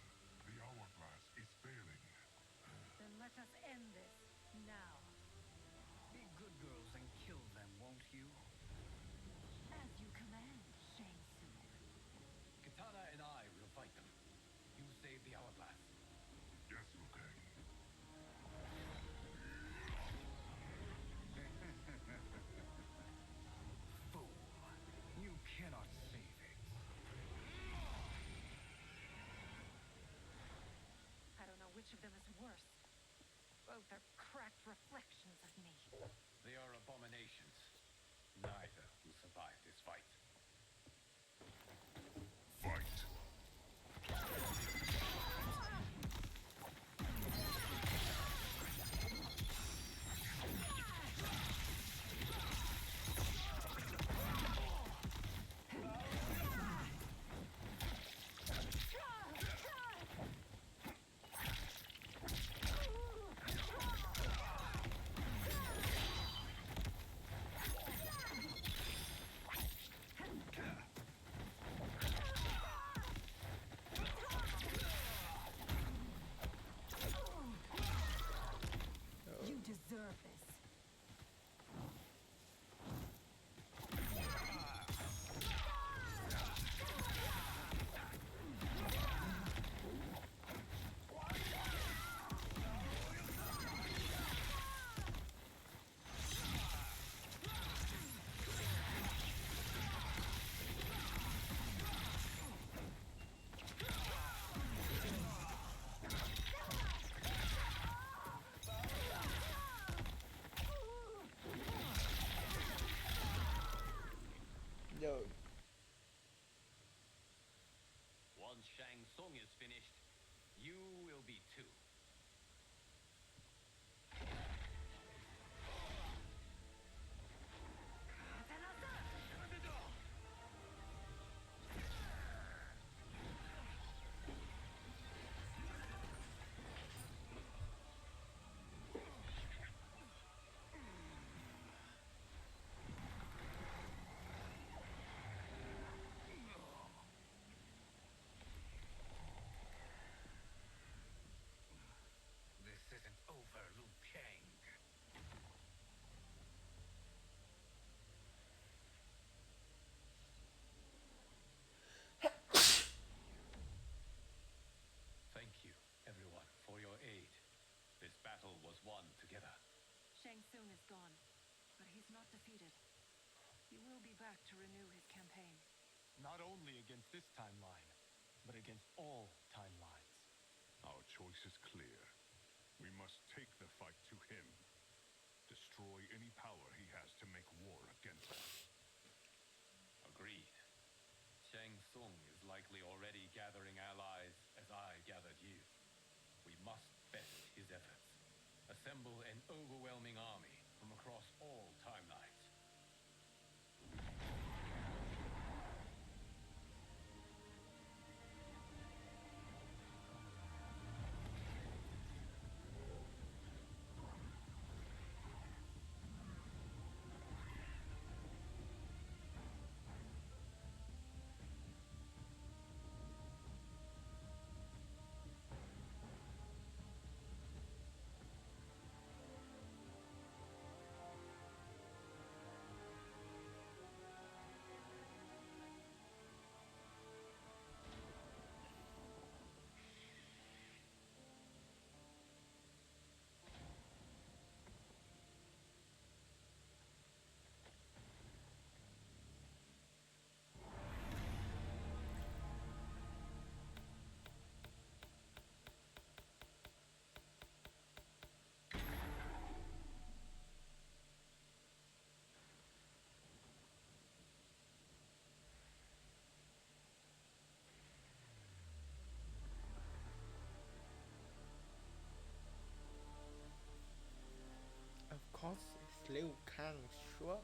The hourglass is failing. Then let us end this now. Be good girls and kill them, won't you? As you command, Shang Tsung. Katana and I will fight them. You save the hourglass. Yes, Liu Kang. Fool. You cannot save it. I don't know which of them is worse. Both are cracked reflections of me. They are abominations. Neither will survive this fight. Fight. You deserve this. Rồi. Once Shang Tsung is finished, you will be too. This isn't over, Liu Kang. Thank you, everyone, for your aid. This battle was won together. Shang Tsung is gone, but he's not defeated. He will be back to renew his campaign. Not only against this timeline, but against all timelines. Our choice is clear. We must take the fight to him. Destroy any power he has to make war against us. Agreed. Shang Tsung is likely already gathering allies as I gathered you. We must best his these efforts, assemble an overwhelming army from across all timelines. Of course, it's Liu Kang, sure.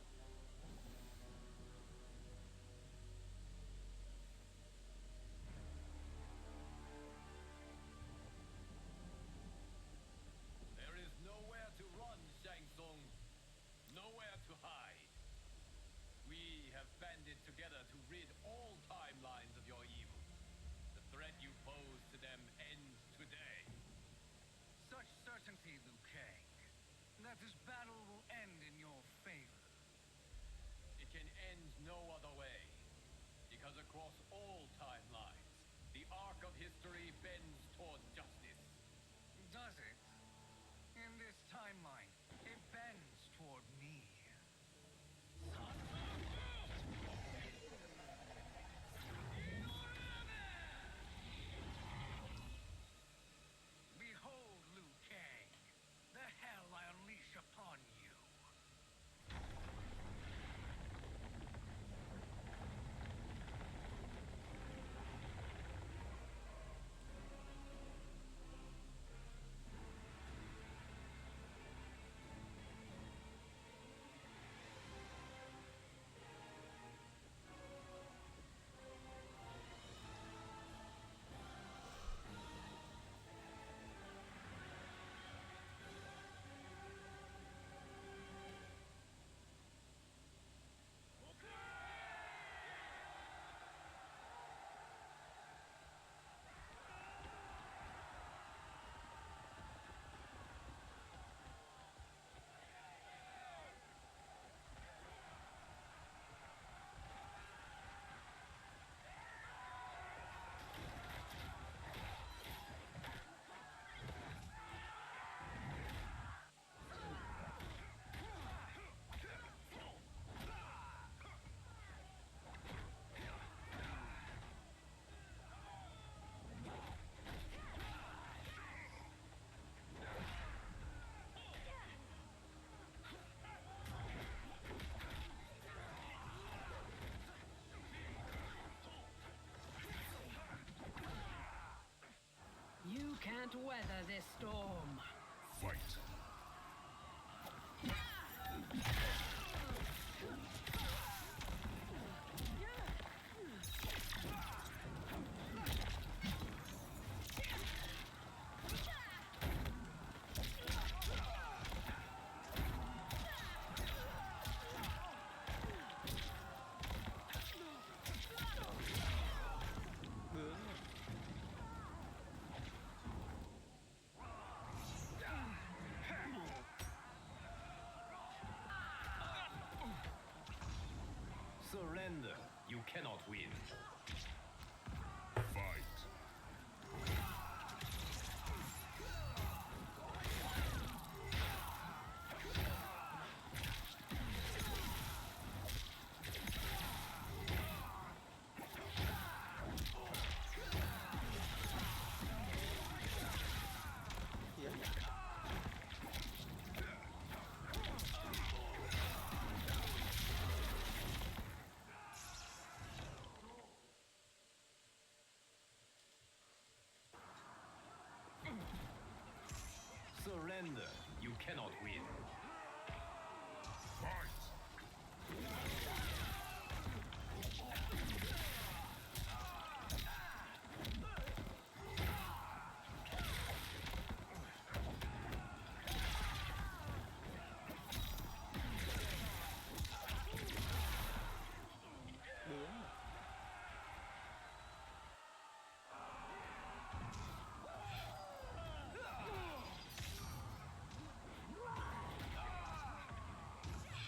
There is nowhere to run, Shang Tsung. Nowhere to hide. We have banded together to rid all timelines of your evil. The threat you pose to them ends today. Such certainty, Liu Kang, that this battle will end in your favor. It can end no other way. Because across all timelines, the arc of history bends toward justice. Does it? In this timeline, it bends toward me. Behold, Liu Kang, the hell I unleash upon you. You can't weather this storm. Fight. Surrender. You cannot win. Fight. Surrender. You cannot win.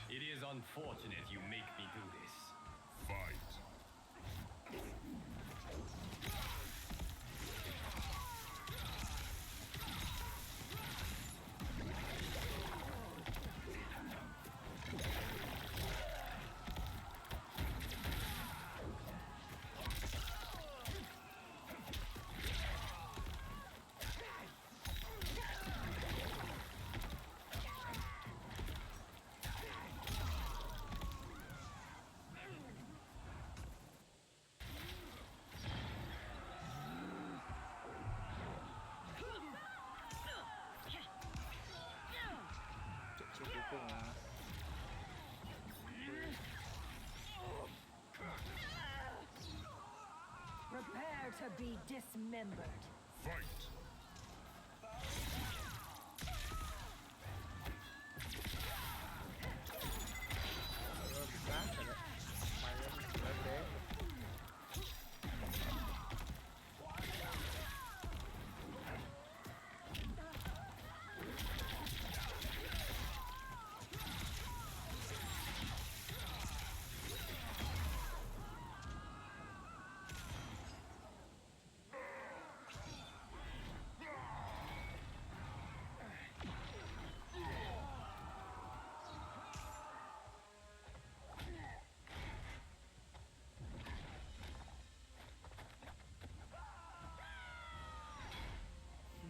It is unfortunate you make me do this. Fight. Trận cuối cùng là Prepare to be dismembered. Fight. bị sát rồi đấy. Mày lên đế.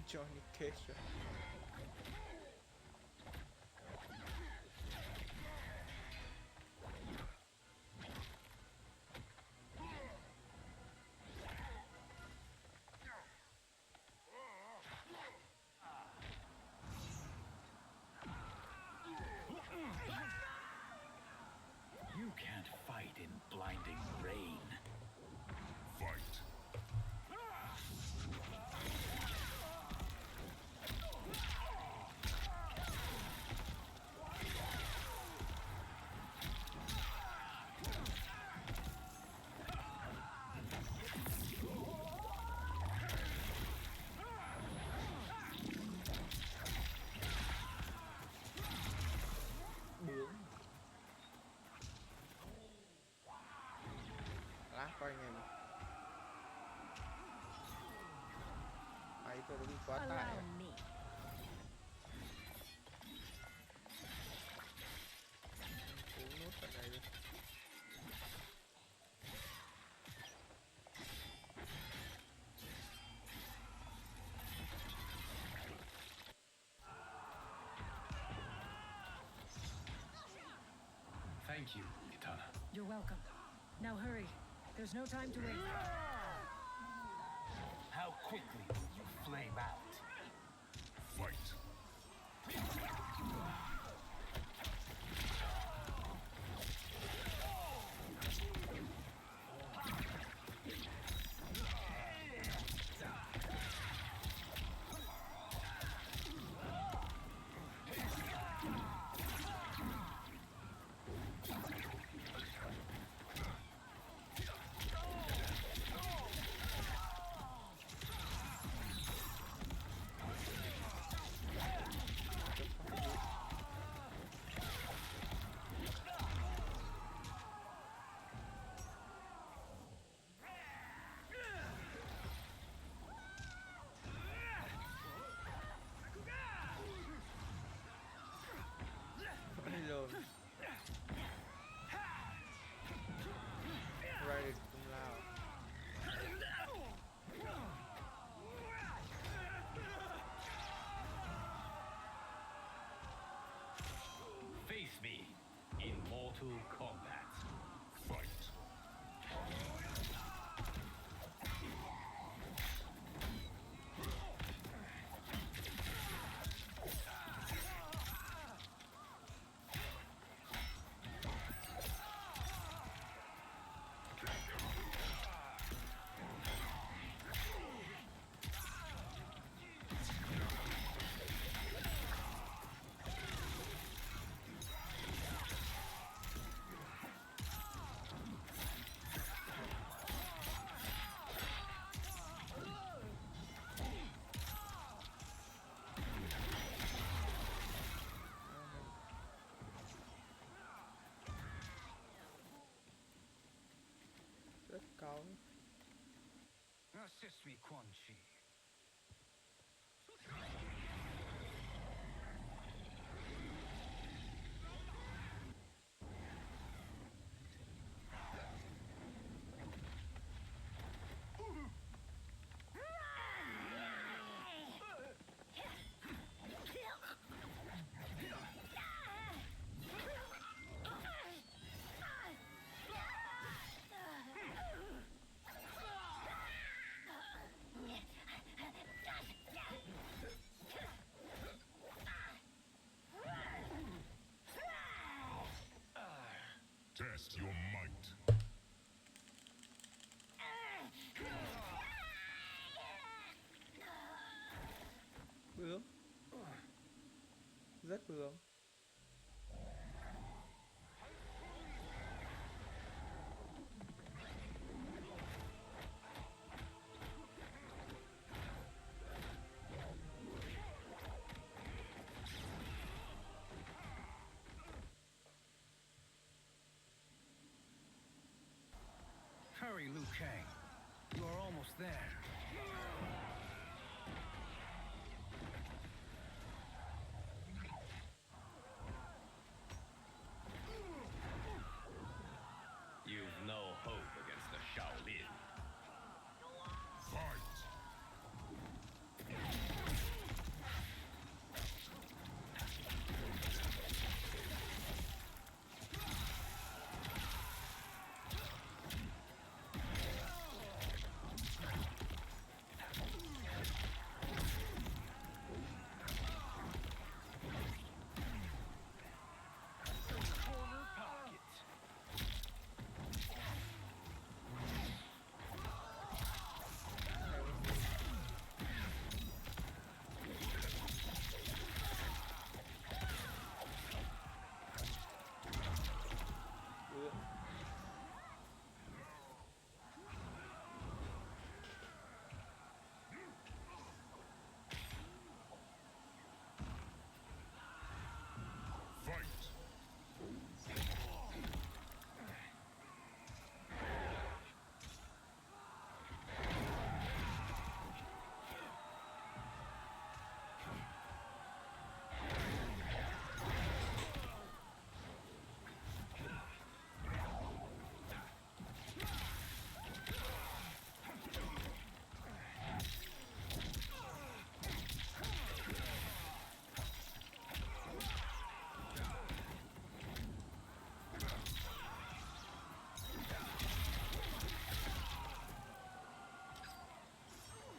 Johnny Cage. You can't fight in blinding rain. Fight. Lát coi anh em. Máy tôi đã bị quá tải. Allow me. Cố nốt ở đây đi. Thank you, Kitana. You're welcome. Now hurry. There's no time to wait. How quickly will you flame out? Fight. không? Assist me, Quan Chi. Test your might. Bướm. Rất bướm. Hurry, Liu Kang. You are almost there. You've no hope against the Shaolin. Fight!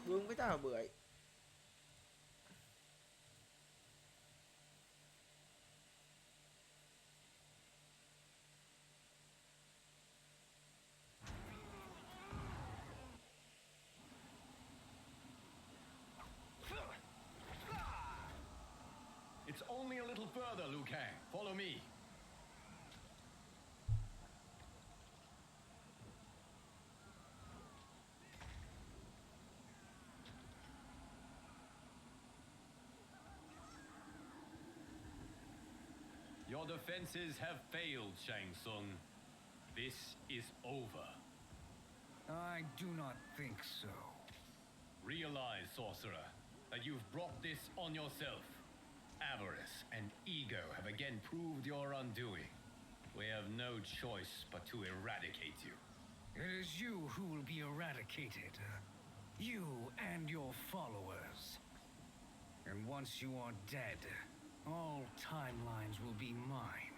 Bướm với tao là bưởi. It's only a little further, Liu Kang. Follow me. Your defenses have failed, Shang Tsung. This is over. I do not think so. Realize, sorcerer, that you've brought this on yourself. Avarice and ego have again proved your undoing. We have no choice but to eradicate you. It is you who will be eradicated. You and your followers. And once you are dead, all timelines will be mine.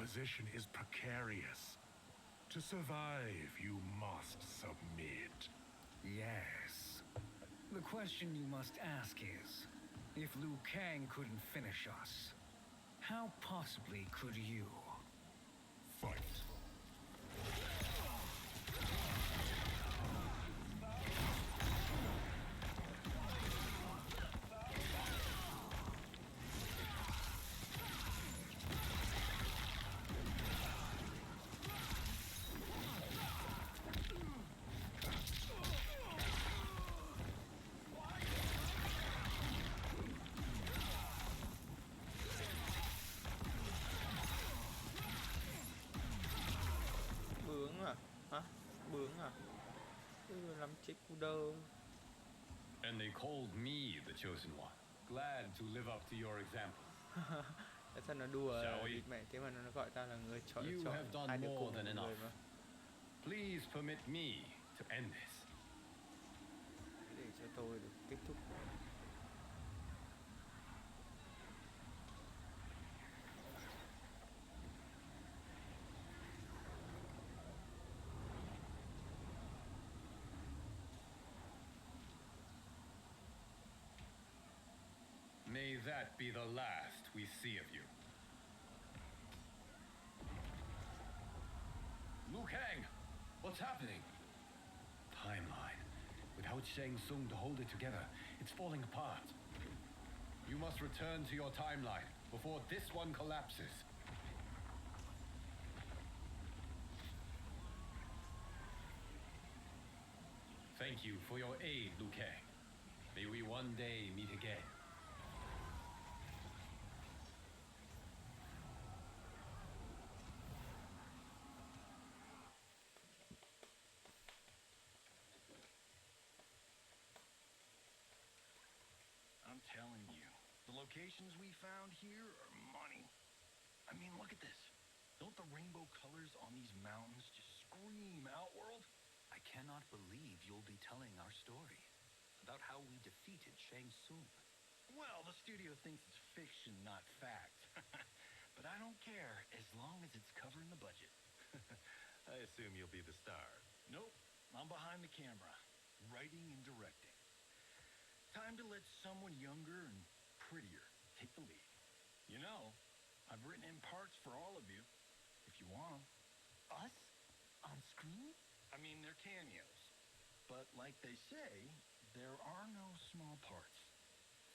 position is precarious. To survive, you must submit. Yes. The question you must ask is, if Liu Kang couldn't finish us, how possibly could you? Fight. Bướng à? Hả? Bướng à? Làm chết cu đơ. And they called me the chosen one. Glad to live up to your example. Tại sao nó đùa Shall we? địt mẹ thế mà nó gọi ta là người chọn You have done hai đứa more cùng than một người enough. mà. Please permit me to end this. Để cho tôi được kết thúc. May that be the last we see of you. Liu Kang, what's happening? Timeline. Without Shang Tsung to hold it together, it's falling apart. You must return to your timeline before this one collapses. Thank you for your aid, Liu Kang. May we one day meet again. I'm telling you, the locations we found here are money. I mean, look at this. Don't the rainbow colors on these mountains just scream Outworld? I cannot believe you'll be telling our story about how we defeated Shang Tsung. Well, the studio thinks it's fiction, not fact. But I don't care, as long as it's covering the budget. I assume you'll be the star. Nope, I'm behind the camera, writing and directing. Time to let someone younger and prettier take the lead. You know, I've written in parts for all of you, if you want 'em. Us? On screen? I mean, they're cameos. But like they say, there are no small parts.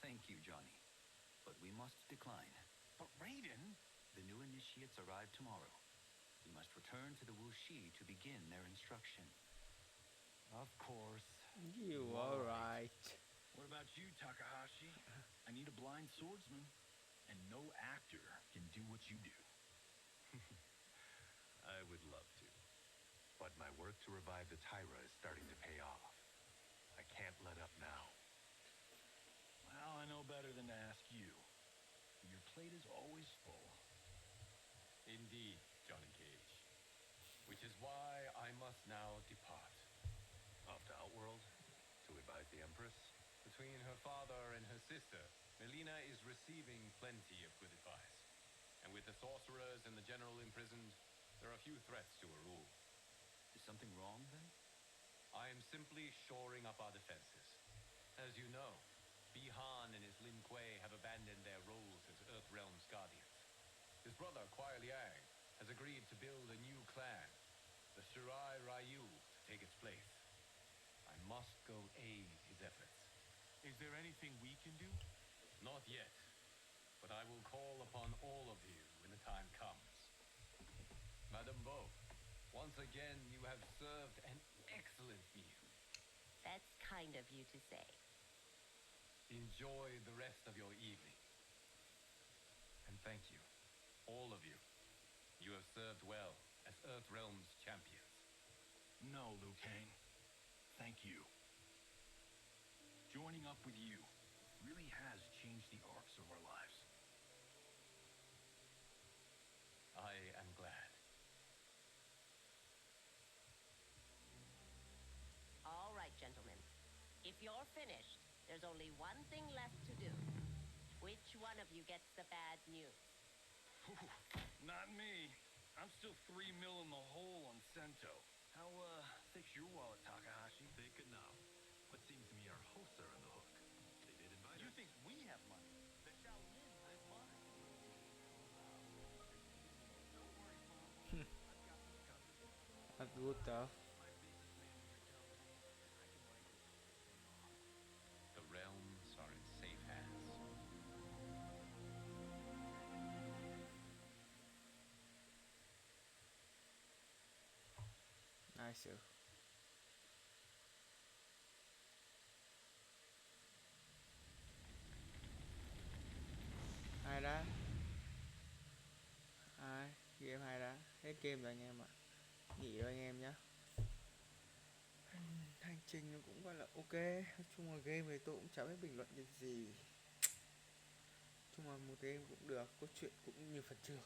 Thank you, Johnny. But we must decline. But Raiden... The new initiates arrive tomorrow. We must return to the Wuxi to begin their instruction. Of course. You alright. What about you, Takahashi? I need a blind swordsman. And no actor can do what you do. I would love to. But my work to revive the Tyra is starting to pay off. I can't let up now. Well, I know better than to ask you. Your plate is always full. Indeed, Johnny Cage. Which is why I must now depart. Off to Outworld? To advise the Empress? Between her father and her sister, Melina is receiving plenty of good advice. And with the sorcerers and the general imprisoned, there are few threats to her rule. Is something wrong, then? I am simply shoring up our defenses. As you know, Bi-Han and his Lin Kuei have abandoned their roles as Earthrealm's guardians. His brother, Kuai Liang, has agreed to build a new clan, the Shirai Ryu, to take its place. I must go aid his efforts. Is there anything we can do? Not yet, but I will call upon all of you when the time comes. Madame Bo, once again you have served an excellent meal. That's kind of you to say. Enjoy the rest of your evening. And thank you, all of you. You have served well as Earthrealm's champions. No, Liu Kang. Thank you. Joining up with you really has changed the arcs of our lives. I am glad. All right, gentlemen. If you're finished, there's only one thing left to do. Which one of you gets the bad news? Not me. I'm still 3 mil in the hole on Sento. How, thick's your wallet, Takahashi? Thick enough. But seems to me our hosts are on the hook. They did invite You us. think we have money? The Shaolin has money. Don't worry, Mom. I've got this covered. That's good stuff. My businessman here tells me I can write this thing off. The realms are in safe hands. Nice. Hay đó. Game hay đó. Hết game rồi anh em ạ. Nghỉ rồi anh em nhé. Hành trình nó cũng gọi là ok. Nói chung là game thì tôi cũng chả biết bình luận cái gì. Nói chung là một game cũng được. Cốt truyện cũng như phần trước,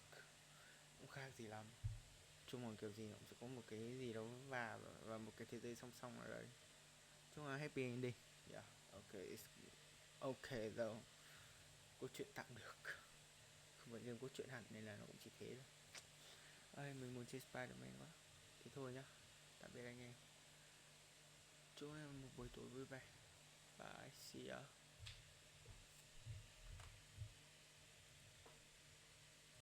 cũng khác gì lắm. Nói chung là kiểu gì cũng sẽ có một cái gì đó và một cái thế giới song song ở đây. Nói chung là happy ending. Yeah, ok, it's okay though. Cốt truyện tạm được. Không phải game cốt truyện hẳn nên là nó cũng chỉ thế thôi. Ơi, mình muốn chơi Spider-Man quá. Thế thôi nhá. Tạm biệt anh em. Chúc em một buổi tối vui vẻ. Bye, see ya.